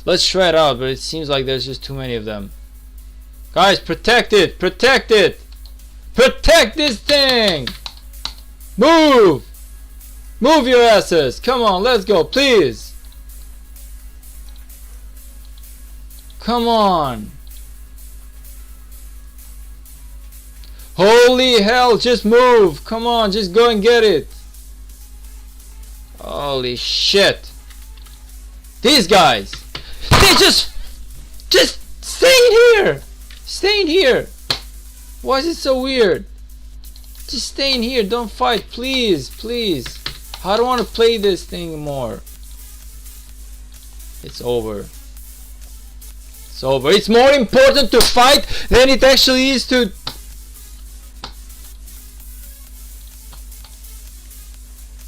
Let's try it out, but it seems like there's just too many of them. Guys, protect it! Protect it! Protect this thing! Move! Move your asses! Come on, let's go, please! Come on! Holy hell, just move! Come on, just go and get it! Holy shit! These guys! They just stay in here! Stay in here! Why is it so weird? Just stay in here, don't fight, please, please. I don't want to play this thing more. It's over. It's over. It's more important to fight than it actually is to...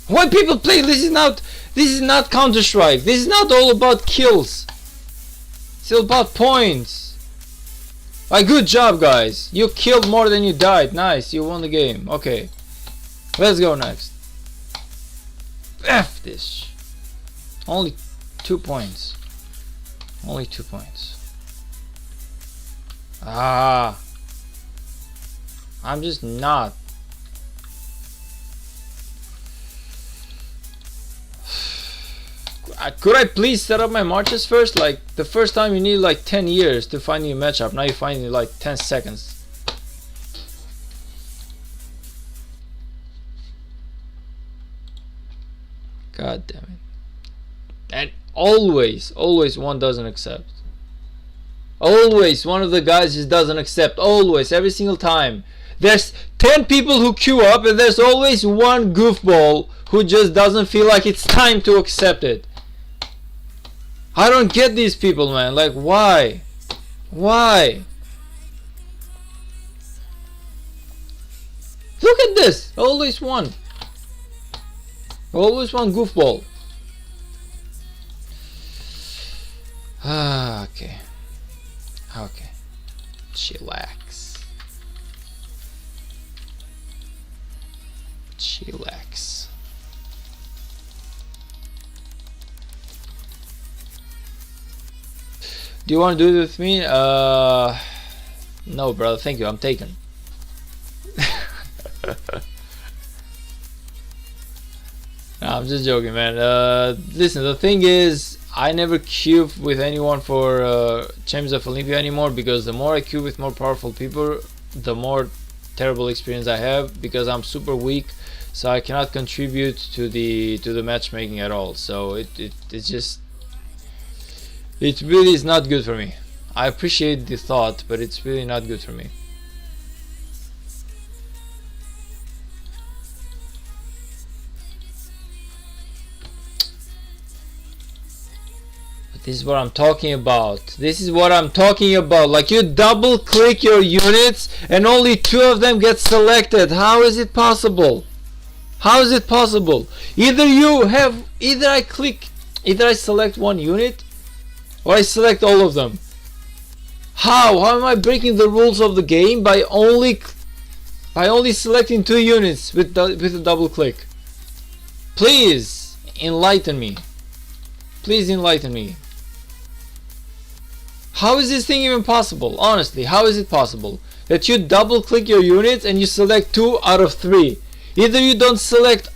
Why people play? This is not Counter-Strike. This is not all about kills. It's all about points. Like, good job, guys. You killed more than you died. Nice, you won the game. Okay, let's go next. F this. Only 2 points. Only 2 points. I'm just not. Could I please set up my marches first? Like, the first time you need like 10 years to find a matchup. Now you find it in like 10 seconds. God damn it. And always one doesn't accept. Always one of the guys just doesn't accept. Always, every single time. There's 10 people who queue up and there's always one goofball who just doesn't feel like it's time to accept it. I don't get these people, man. Like, why? Why? Look at this. Always one. Always one goofball. Okay. Okay. Chillax. Chillax. Do you want to do it with me? No, brother. Thank you. I'm taken. No, I'm just joking, man. Listen, the thing is, I never queue with anyone for Champions of Olympia anymore, because the more I queue with more powerful people, the more terrible experience I have, because I'm super weak. so I cannot contribute to the matchmaking at all. So it's just, it really is not good for me. I appreciate the thought, but it's really not good for me. This is what I'm talking about. This is what I'm talking about. Like, you double click your units and only 2 of them get selected. How is it possible? How is it possible? Either I select one unit or I select all of them. How am I breaking the rules of the game by only selecting 2 units with a double click? Please enlighten me. Please enlighten me. How is this thing even possible? Honestly, how is it possible that you double click your units and you select 2 out of 3? Either you don't select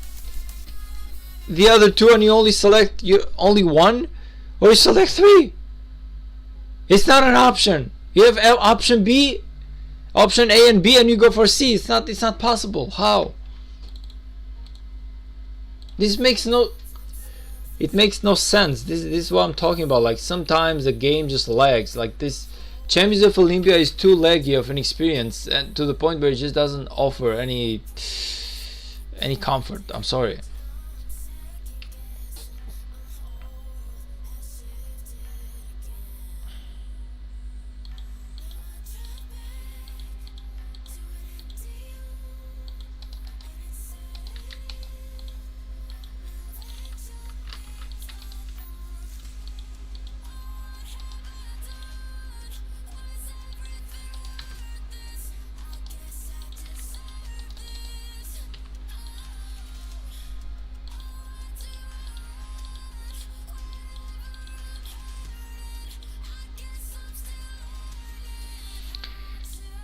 the other 2 and you only select only 1, or you select 3. It's not an option. You have option B, option A and B, and you go for C. It's not possible. How? This makes no sense. This is what I'm talking about. Like, sometimes the game just lags. Like, this Champions of Olympia is too laggy of an experience, and to the point where it just doesn't offer any comfort. I'm sorry.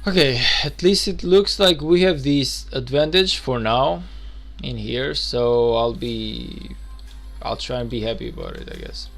Okay, at least it looks like we have this advantage for now in here, so I'll try and be happy about it, I guess.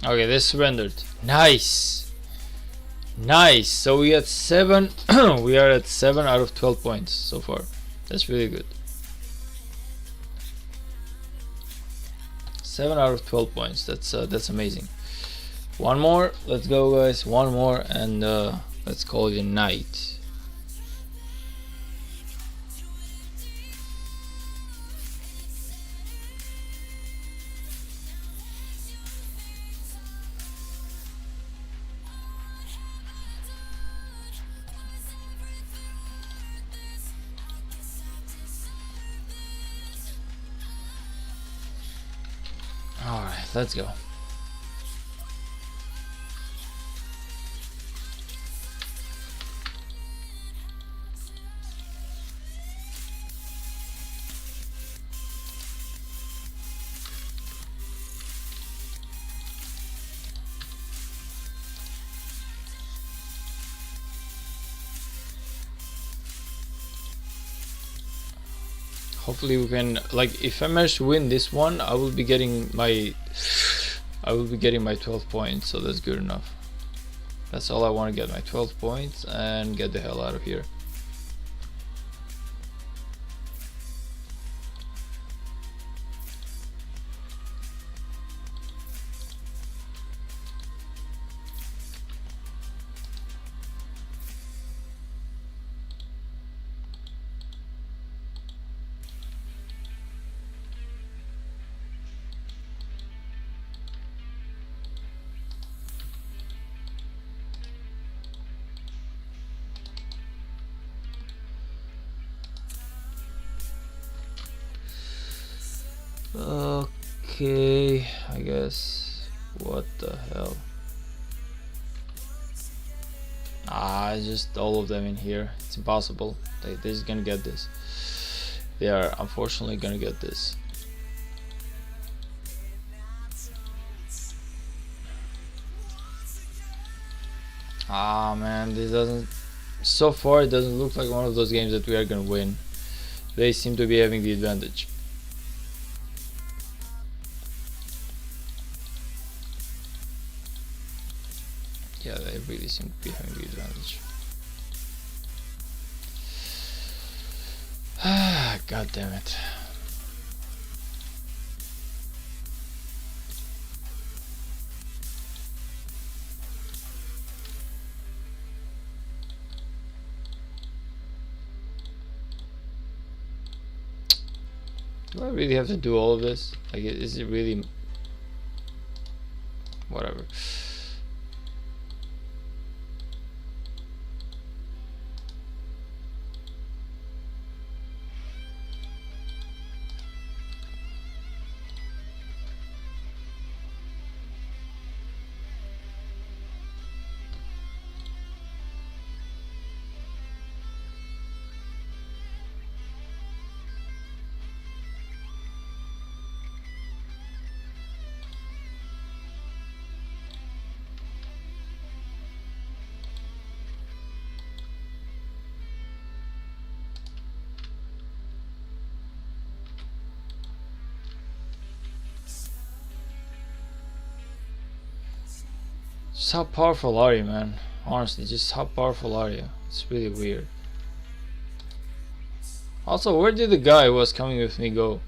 Okay, they surrendered. Nice, nice. So we had 7. We are at 7 out of 12 points so far. That's really good. 7 out of 12 points. That's amazing. One more. Let's go, guys. One more, and let's call it a night. Alright, let's go. Hopefully we can, like, if I manage to win this one, I will be getting my 12 points, so that's good enough. That's all I want to get, my 12 points, and get the hell out of here. Okay, I guess What the hell? Just all of them in here. It's impossible. They're just gonna get this. They are unfortunately gonna get this. Man, this doesn't. So far, it doesn't look like one of those games that we are gonna win. They seem to be having the advantage. Yeah, they really seem to be having the advantage. God damn it. Do I really have to do all of this? Like, is it really... Whatever. Just how powerful are you, man? Honestly, just how powerful are you? It's really weird. Also, where did the guy who was coming with me go?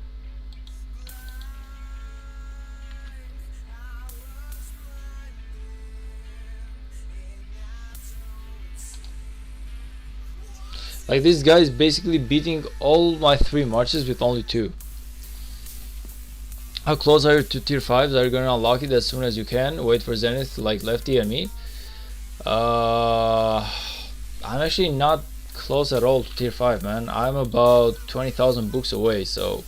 Like, this guy is basically beating all my 3 marches with only 2. How close are you to tier 5s? Are you gonna unlock it as soon as you can? Wait for Zenith like Lefty and me? I'm actually not close at all to tier 5, man. I'm about 20,000 books away, so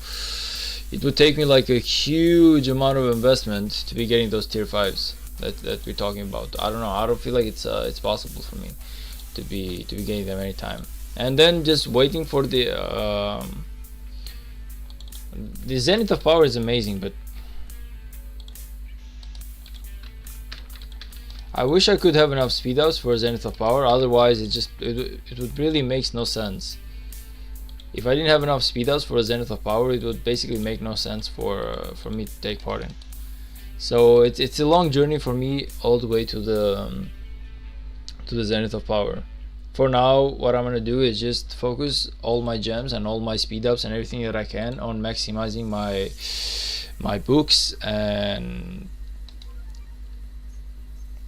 it would take me like a huge amount of investment to be getting those tier 5s that we're talking about. I don't know. I don't feel like it's possible for me to be getting them anytime. And then just waiting for the Zenith of Power is amazing, but I wish I could have enough speed ups for Zenith of Power. Otherwise, it would really makes no sense. If I didn't have enough speed ups for Zenith of Power, it would basically make no sense for me to take part in. So it's a long journey for me all the way to the Zenith of Power. For now, what I'm gonna do is just focus all my gems and all my speed ups and everything that I can on maximizing my books. And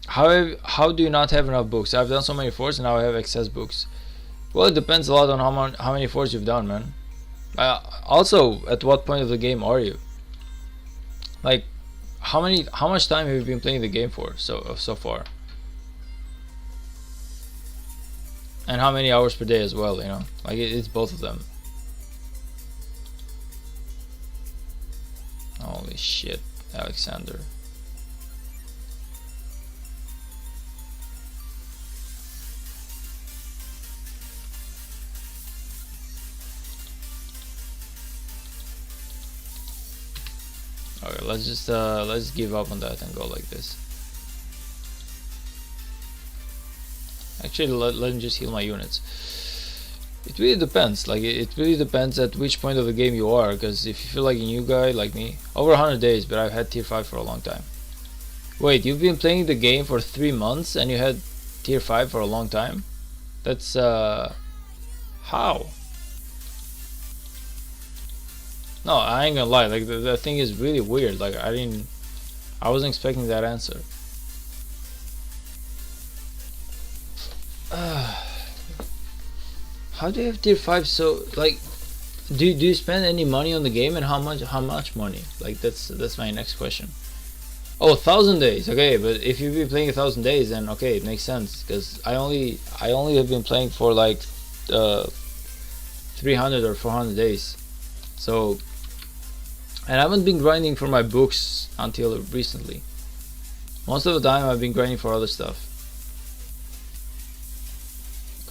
how do you not have enough books? I've done so many forts and now I have excess books. Well, it depends a lot on how many forts you've done, man. Also, at what point of the game are you? Like, how much time have you been playing the game for so far? And how many hours per day as well, you know? Like, it's both of them. Holy shit, Alexander. Okay, let's give up on that and go like this. Actually, let him just heal my units. It really depends. Like, it really depends at which point of the game you are. Because if you feel like a new guy like me, over 100 days, but I've had tier 5 for a long time. Wait, you've been playing the game for 3 months and you had tier 5 for a long time? That's how? No, I ain't gonna lie. Like, the thing is really weird. Like, I wasn't expecting that answer. How do you have tier 5? So, like, do you spend any money on the game, and how much money? Like, that's my next question. Oh, 1,000 days. Okay, but if you've been playing 1,000 days, then okay, it makes sense. Because I only have been playing for like 300 or 400 days. So, and I haven't been grinding for my books until recently. Most of the time I've been grinding for other stuff.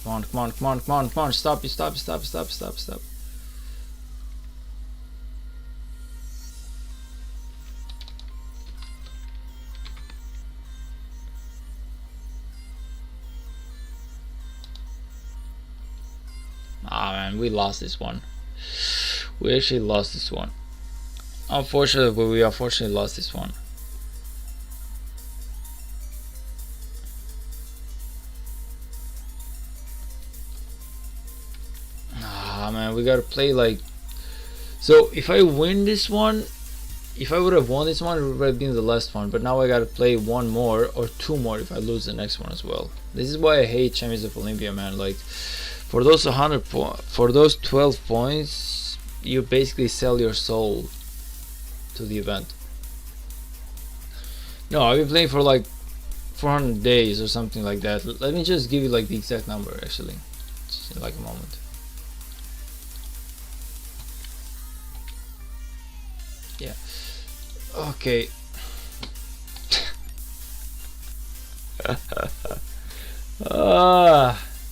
Come on, come on, come on, come on, come on, stop, stop, stop, stop, stop, stop. Ah man, we lost this one. We actually lost this one. Unfortunately, we unfortunately lost this one. Ah man, we gotta play like. So if I win this one, if I would have won this one, it would have been the last one. But now I gotta play one more or two more if I lose the next one as well. This is why I hate Champions of Olympia, man. Like for those 12 points, you basically sell your soul to the event. No, I've been playing for like 400 days or something like that. Let me just give you like the exact number actually, just in like a moment. Yeah. Okay.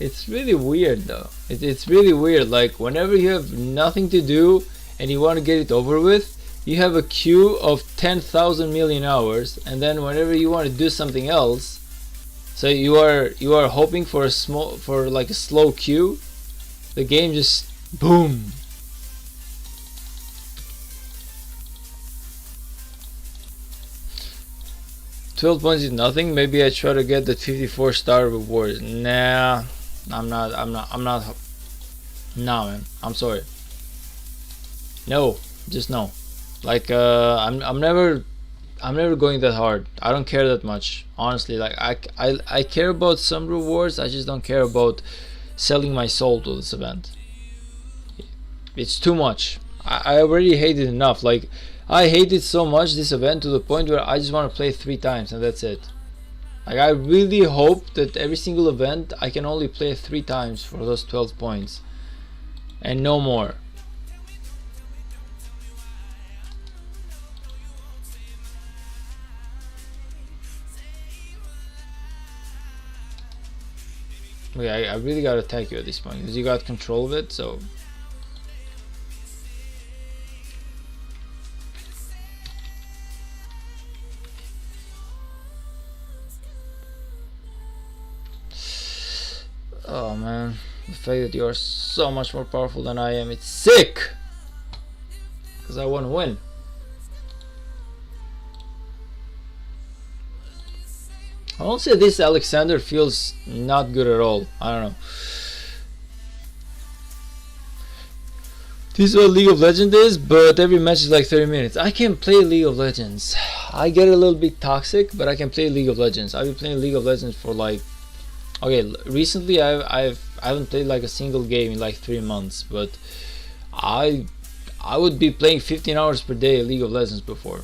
It's really weird though. It's really weird. Like whenever you have nothing to do and you want to get it over with, you have a queue of 10,000 million hours, and then whenever you want to do something else, so you are hoping for a slow queue, the game just boom. $12 points is nothing. Maybe I try to get the 54-star rewards. Nah, I'm not. Nah, man. I'm sorry. No, just no. Like I'm never going that hard. I don't care that much, honestly. Like I care about some rewards. I just don't care about selling my soul to this event. It's too much. I already hate it enough. Like I hate it so much, this event, to the point where I just want to play 3 times and that's it. Like I really hope that every single event I can only play 3 times for those 12 points and no more. Okay, I really gotta attack you at this point because you got control of it, so. Oh man, the fact that you are so much more powerful than I am, it's sick! Because I want to win. I won't say this Alexander feels not good at all. I don't know. This is what League of Legends is, but every match is like 30 minutes. I can play League of Legends. I get a little bit toxic, but I can play League of Legends. I've been playing League of Legends for like, okay, recently I haven't played like a single game in like 3 months, but I would be playing 15 hours per day League of Legends before.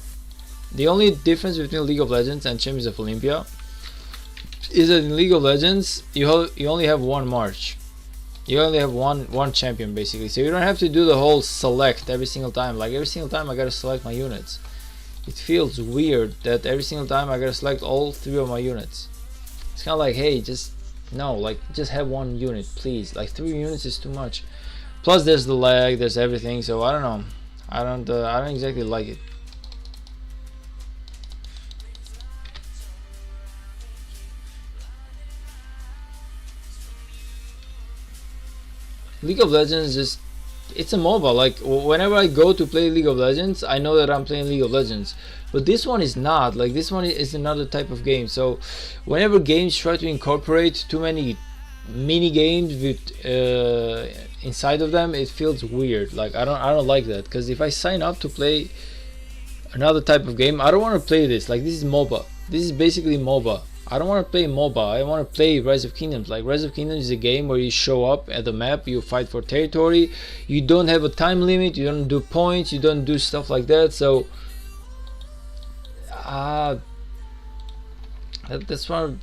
The only difference between League of Legends and Champions of Olympia is that in League of Legends you only have one March. You only have one champion basically, so you don't have to do the whole select every single time. Like every single time I gotta select my units. It feels weird that every single time I gotta select all 3 of my units. It's kind of like, hey, just no, like just have 1 unit, please. Like 3 units is too much. Plus there's the lag, there's everything. So I don't know. I don't exactly like it. League of Legends just, it's a MOBA. Like whenever I go to play League of Legends, I know that I'm playing League of Legends, but this one is not. Like this one is another type of game. So whenever games try to incorporate too many mini games with inside of them, it feels weird. Like I don't like that, because if I sign up to play another type of game, I don't want to play this. Like this is MOBA. This is basically MOBA. I don't want to play MOBA. I want to play Rise of Kingdoms. Like Rise of Kingdoms is a game where you show up at the map, you fight for territory, you don't have a time limit, you don't do points, you don't do stuff like that. So that's why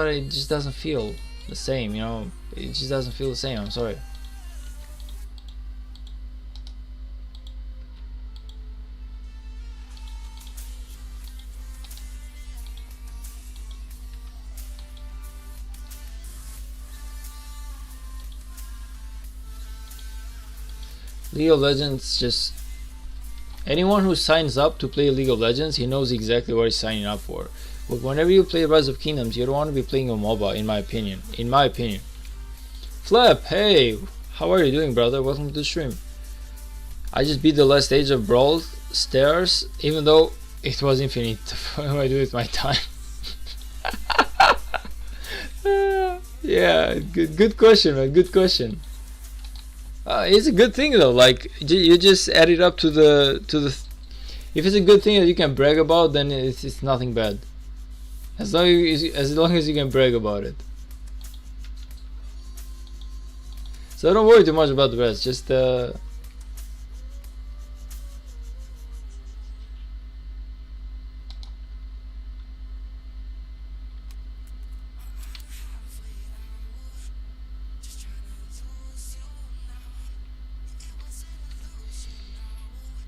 it just doesn't feel the same, you know. It just doesn't feel the same. I'm sorry. League of Legends, just anyone who signs up to play League of Legends, he knows exactly what he's signing up for. But whenever you play Rise of Kingdoms, you don't want to be playing a MOBA, in my opinion. In my opinion. Flap, hey, how are you doing, brother? Welcome to the stream. I just beat the last stage of Brawl Stars, even though it was infinite. What do I do with my time? Yeah, good question, man. Good question. It's a good thing though. Like you just add it up to the. If it's a good thing that you can brag about, then it's nothing bad. As long as you can brag about it. So don't worry too much about the rest. Just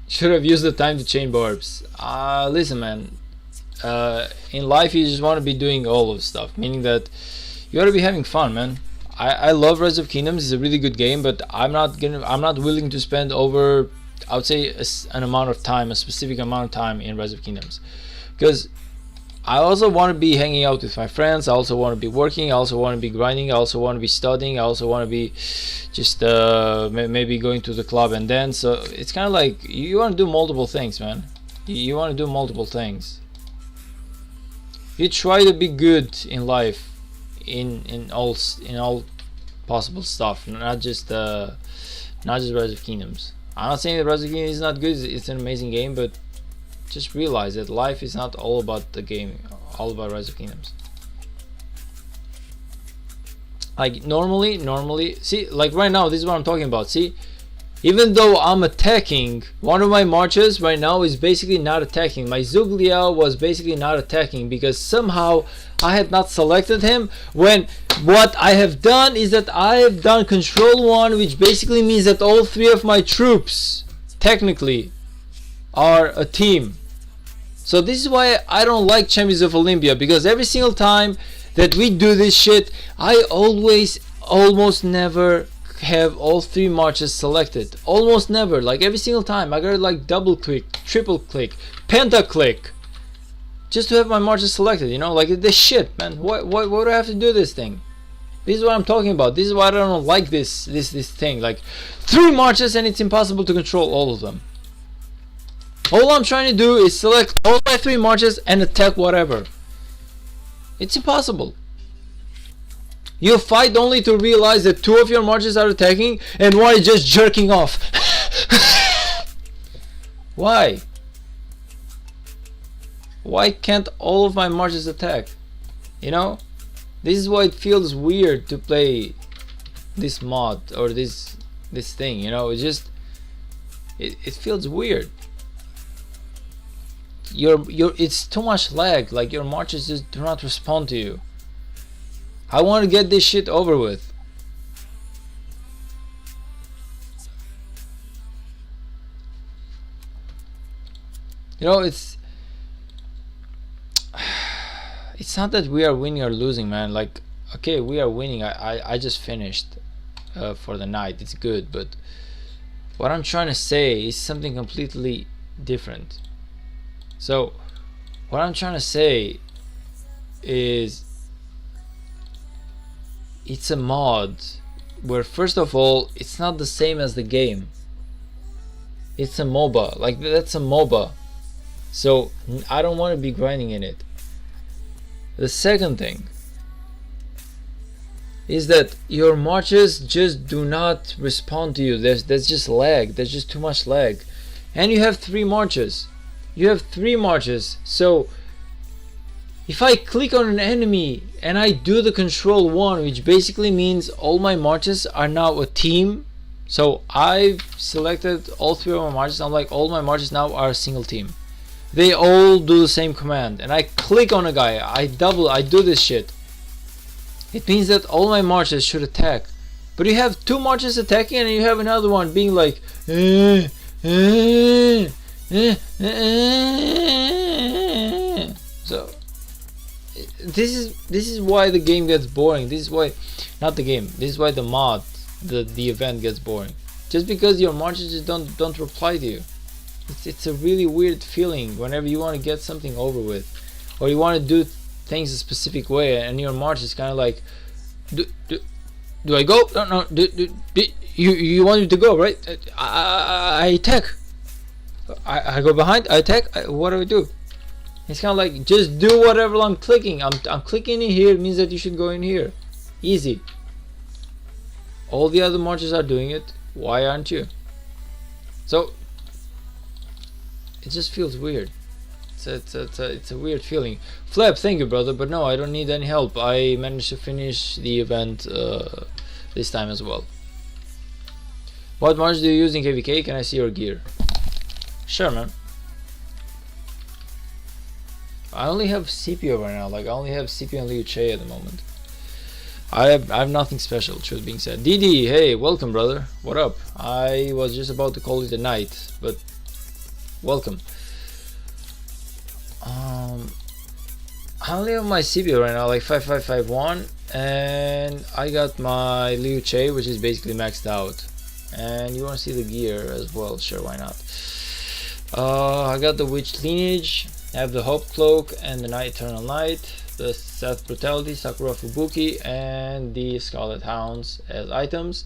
should have used the time to chain barbs. Listen, man. In life, you just want to be doing all of stuff, meaning that you gotta be having fun, man. I love Rise of Kingdoms. It's a really good game, but I'm not willing to spend over, I would say, an amount of time, a specific amount of time in Rise of Kingdoms, because I also want to be hanging out with my friends. I also want to be working. I also want to be grinding. I also want to be studying. I also want to be just maybe going to the club and dance. So it's kind of like you want to do multiple things, man. You want to do multiple things. You try to be good in life, in all possible stuff, not just Rise of Kingdoms. I'm not saying that Rise of Kingdoms is not good. It's an amazing game, but just realize that life is not all about the game, all about Rise of Kingdoms. Like normally, see, like right now, this is what I'm talking about. See, even though I'm attacking, one of my marches right now is basically not attacking. My Zhuge Liang was basically not attacking because somehow I had not selected him, when what I have done is that I have done control 1, which basically means that all 3 of my troops technically are a team. So this is why I don't like Champions of Olympia, because every single time that we do this shit, I almost never have all 3 marches selected. Almost never. Like every single time I gotta like double click, triple click, penta click just to have my marches selected, you know? Like this shit, man. Why do I have to do this thing? This is what I'm talking about. This is why I don't like this thing. Like 3 marches and it's impossible to control all of them. All I'm trying to do is select all my 3 marches and attack whatever. It's impossible. You fight only to realize that 2 of your marches are attacking and 1 is just jerking off. Why? Why can't all of my marches attack? You know? This is why it feels weird to play this mod or this thing, you know? It feels weird. It's too much lag. Like your marches just do not respond to you. I want to get this shit over with. You know, it's not that we are winning or losing, man. Like, okay, we are winning. I just finished for the night. It's good, but what I'm trying to say is something completely different. So what I'm trying to say is, it's a mod where, first of all, it's not the same as the game. It's a MOBA. Like, that's a MOBA. So I don't want to be grinding in it. The second thing is that your marches just do not respond to you. There's just lag. There's just too much lag. And you have 3 marches. You have 3 marches. So if I click on an enemy and I do the control 1, which basically means all my marches are now a team. So I've selected all 3 of my marches. I'm like, all my marches now are a single team. They all do the same command. And I click on a guy. I do this shit. It means that all my marches should attack. But you have 2 marches attacking and you have another one being like, So this is why the game gets boring. This is why, not the game, this is why the mod, the event gets boring. just because your marches just don't reply to you. It's a really weird feeling whenever you want to get something over with, or you want to do things a specific way, and your march is kind of like, do I go? No. You want me to go, right? I attack. I go behind. I attack. What do I do? It's kind of like, just do whatever I'm clicking. I'm clicking in here. It means that you should go in here. Easy. All the other marches are doing it. Why aren't you? So it just feels weird. It's a weird feeling. Flap, thank you, brother, but no, I don't need any help. I managed to finish the event this time as well. What march do you use in KVK? Can I see your gear? Sure, man. I only have CPO right now. Like, I only have CPO and Liu Che at the moment. I have nothing special, truth being said. DD, hey, welcome, brother. What up? I was just about to call it a night, but welcome. I only have my CPO right now, like 5551, and I got my Liu Che, which is basically maxed out. And you want to see the gear as well? Sure, why not? I got the Witch Lineage, I have the Hope Cloak and the Night Eternal Night, the Seth Brutality, Sakura Fubuki, and the Scarlet Hounds as items.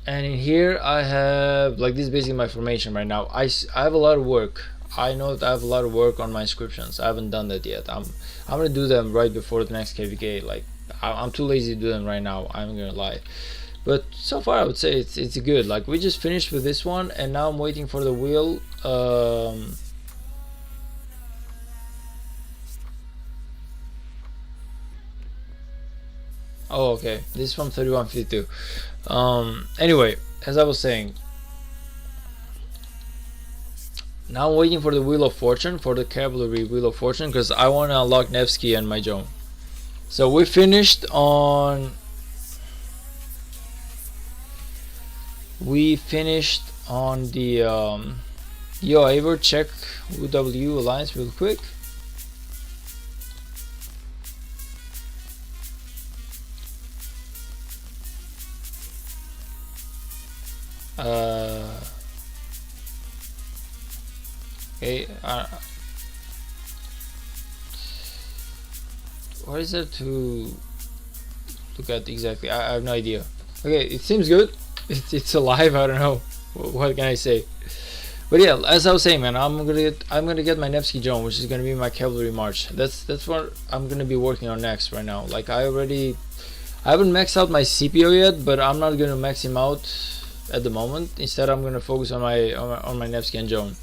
And in here I have, like, this is basically my formation right now. I have a lot of work. I know that I have a lot of work on my inscriptions. I haven't done that yet. I'm gonna do them right before the next KVK. Like, I'm too lazy to do them right now, I'm gonna lie. But so far I would say it's good. Like, we just finished with this one, and now I'm waiting for the wheel. Oh, okay, this is from 3152. Anyway, as I was saying, now I'm waiting for the Wheel of Fortune, for the Cavalry Wheel of Fortune, because I want to unlock Nevsky and my Joan. So we finished on the yo, Ever check UW Alliance real quick. Okay, what is there to look at exactly? I have no idea. Okay, it seems good. It's alive. I don't know. What can I say? But yeah, as I was saying, man, I'm gonna get my Nevsky Joan, which is gonna be my cavalry march. That's what I'm gonna be working on next right now. Like, I haven't maxed out my CPO yet, but I'm not gonna max him out at the moment. Instead, I'm gonna focus on my Nevsky and Joan.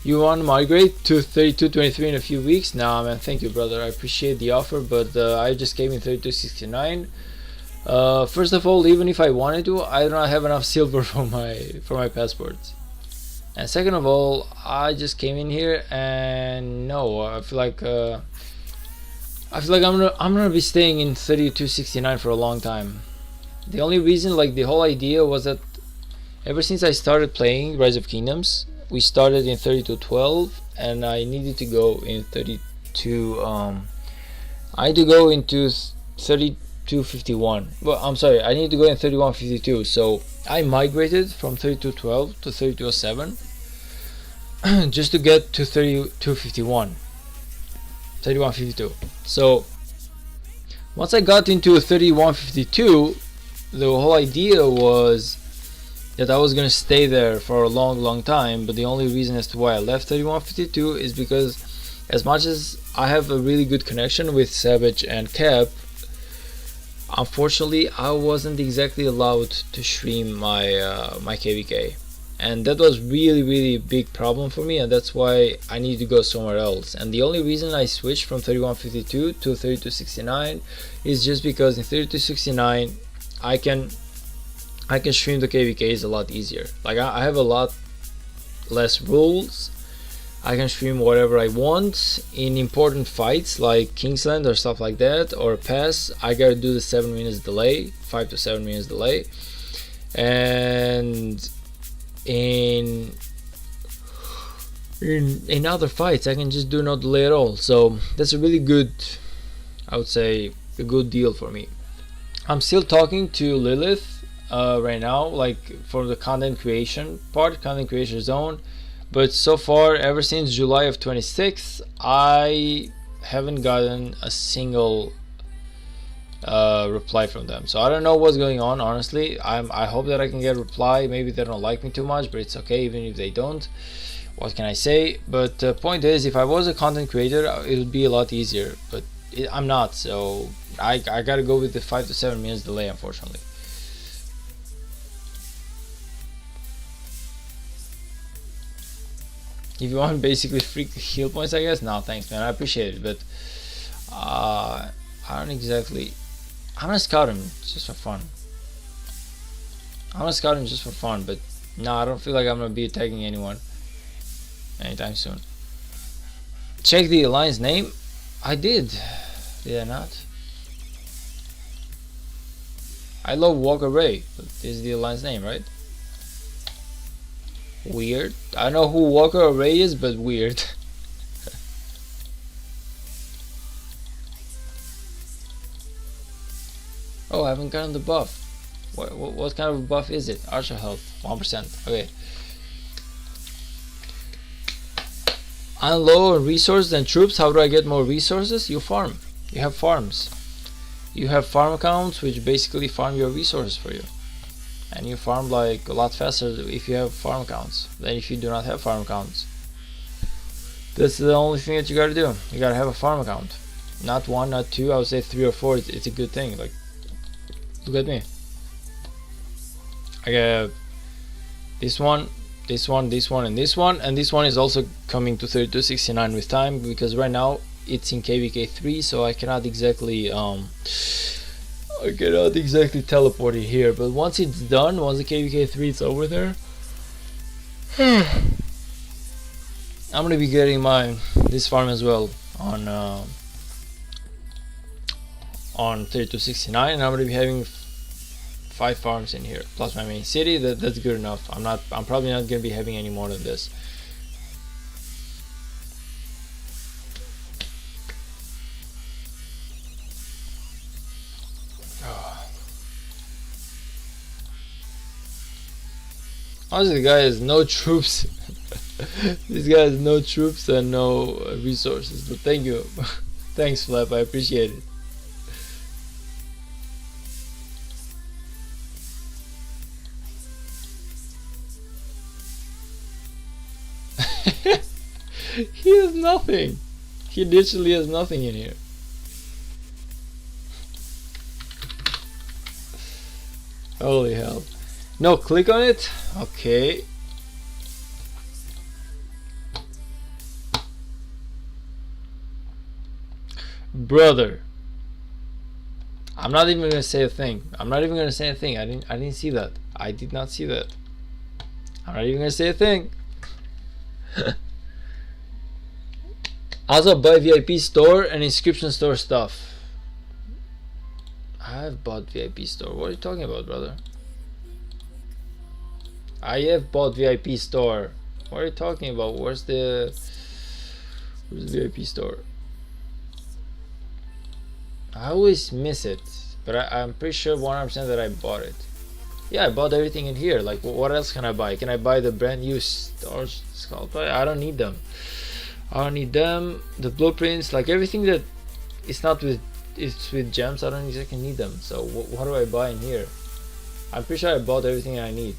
You want to migrate to 3223 in a few weeks? Nah, man, thank you, brother. I appreciate the offer, but I just came in 3269. First of all, even if I wanted to, I don't have enough silver for my passports. And second of all, I just came in here, and no, I feel like I'm gonna be staying in 3269 for a long time. The only reason, like, the whole idea was that ever since I started playing Rise of Kingdoms, we started in 3212, and I needed to go in 32. I had to go into 3251. Well, I'm sorry, I need to go in 3152. So I migrated from 3212 to 3207 just to get to 3251, 3152. So once I got into 3152, the whole idea was that I was gonna stay there for a long time, but the only reason as to why I left 3152 is because, as much as I have a really good connection with Savage and Cap, unfortunately I wasn't exactly allowed to stream my my KVK, and that was really big problem for me, and that's why I need to go somewhere else. And the only reason I switched from 3152 to 3269 is just because in 3269 I can stream the KVKs a lot easier. Like, I have a lot less rules. I can stream whatever I want. In important fights like Kingsland or stuff like that, or Pass, I gotta do the 7 minutes delay, 5 to 7 minutes delay. and in in other fights I can just do no delay at all. So that's a really good, I would say, a good deal for me. I'm still talking to Lilith right now, like for the content creation part, content creation zone. But so far, ever since July of 26, I haven't gotten a single reply from them. So I don't know what's going on, honestly. I hope that I can get a reply. Maybe they don't like me too much, but it's okay even if they don't. What can I say? But the point is, if I was a content creator, it would be a lot easier. But I'm not, so I gotta go with the 5 to 7 minutes delay, unfortunately. If you want basically free heal points, I guess. No, thanks, man. I appreciate it, but I don't exactly. I'm gonna scout him just for fun. I'm gonna scout him just for fun, but no, I don't feel like I'm gonna be attacking anyone anytime soon. Check the alliance name. I did. Did I not? I love Walker Ray. But this is the alliance name, right? Weird. I don't know who Walker Ray is, but weird. Oh, I haven't gotten the buff. What kind of a buff is it? Archer health, 1%. Okay. I'm low on resources and troops. How do I get more resources? You farm. You have farms. You have farm accounts which basically farm your resources for you. And you farm like a lot faster if you have farm accounts than if you do not have farm accounts. That's the only thing that you gotta do. You gotta have a farm account. Not one, not two, I would say 3 or 4. It's a good thing. Like, look at me. I got this one, this one, this one, and this one, and this one is also coming to 3269 with time, because right now it's in KVK 3, so I cannot exactly teleport it here. But once it's done, once the KVK 3 is over there, I'm gonna be getting this farm as well on 3269, and I'm gonna be having 5 farms in here plus my main city. That's good enough. I'm probably not gonna be having any more than this. Honestly, the guy has no troops. This guy has no troops and no resources. But thank you. Thanks, Flap. I appreciate it. He has nothing. He literally has nothing in here. Holy hell. No, click on it. Okay. Brother. I'm not even gonna say a thing. I'm not even gonna say a thing. I didn't see that. I did not see that. I'm not even gonna say a thing. Also buy VIP store and inscription store stuff. I've bought VIP store. What are you talking about, brother? I have bought VIP store. What are you talking about? Where's the VIP store? I always miss it, but I'm pretty sure 100% that I bought it. Yeah, I bought everything in here. Like, what else can I buy? Can I buy the brand new Storage Sculpt? I don't need them. I don't need them. The blueprints, like everything that it's not with, it's with gems. I don't exactly need them. So what do I buy in here? I'm pretty sure I bought everything I need.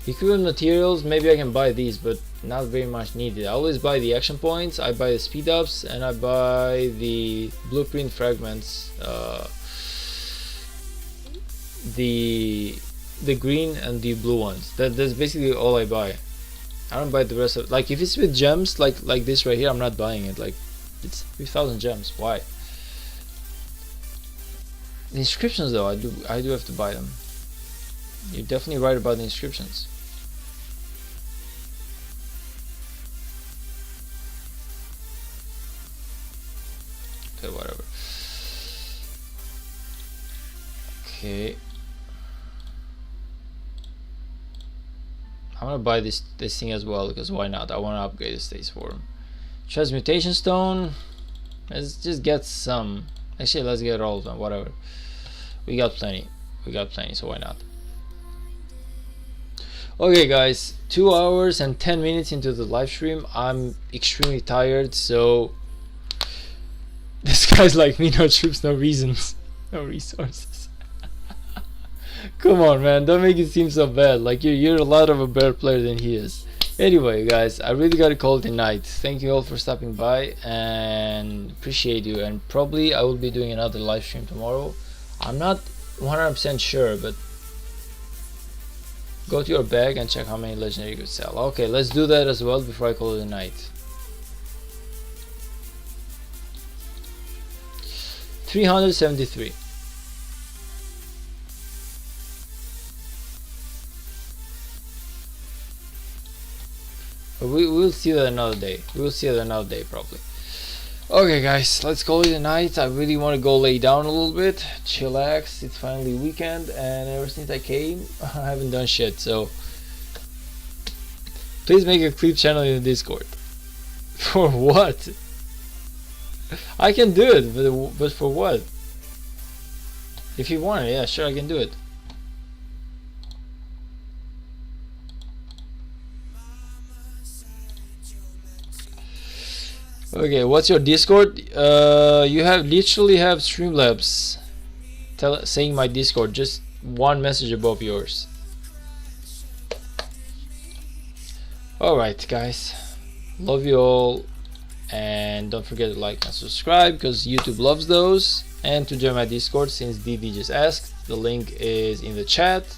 Equipment materials, maybe I can buy these, but not very much needed. I always buy the action points, I buy the speed ups, and I buy the blueprint fragments, the green and the blue ones. That's basically all I buy. I don't buy the rest of, like, if it's with gems like this right here, I'm not buying it. Like, it's 3,000 gems. Why? The inscriptions though, I do have to buy them. You're definitely right about the inscriptions. Okay, whatever. Okay. I'm gonna buy this thing as well, because why not? I want to upgrade the stage form. Transmutation stone. Let's just get some. Actually, let's get all of them. Whatever. We got plenty. So why not? Okay, guys. 2 hours and 10 minutes into the live stream. I'm extremely tired. So this guy's like me: no troops, no reasons, no resources. Come on, man. Don't make it seem so bad. Like you're a lot of a better player than he is. Anyway, guys, I really gotta call it a night. Thank you all for stopping by and appreciate you. And probably I will be doing another live stream tomorrow. I'm not 100% sure, but go to your bag and check how many legendary you could sell. Okay, let's do that as well before I call it a night. 373. We'll see that another day. We'll see that another day probably. Okay, guys, let's call it a night. I really want to go lay down a little bit, chillax. It's finally weekend, and ever since I came, I haven't done shit. So please make a clip channel in the Discord. For what? I can do it, but for what? If you want it, yeah, sure, I can do it. Okay, what's your Discord? You literally have Streamlabs saying my Discord, just one message above yours. Alright, guys, love you all, and don't forget to like and subscribe because YouTube loves those, and to join my Discord since DD just asked. The link is in the chat.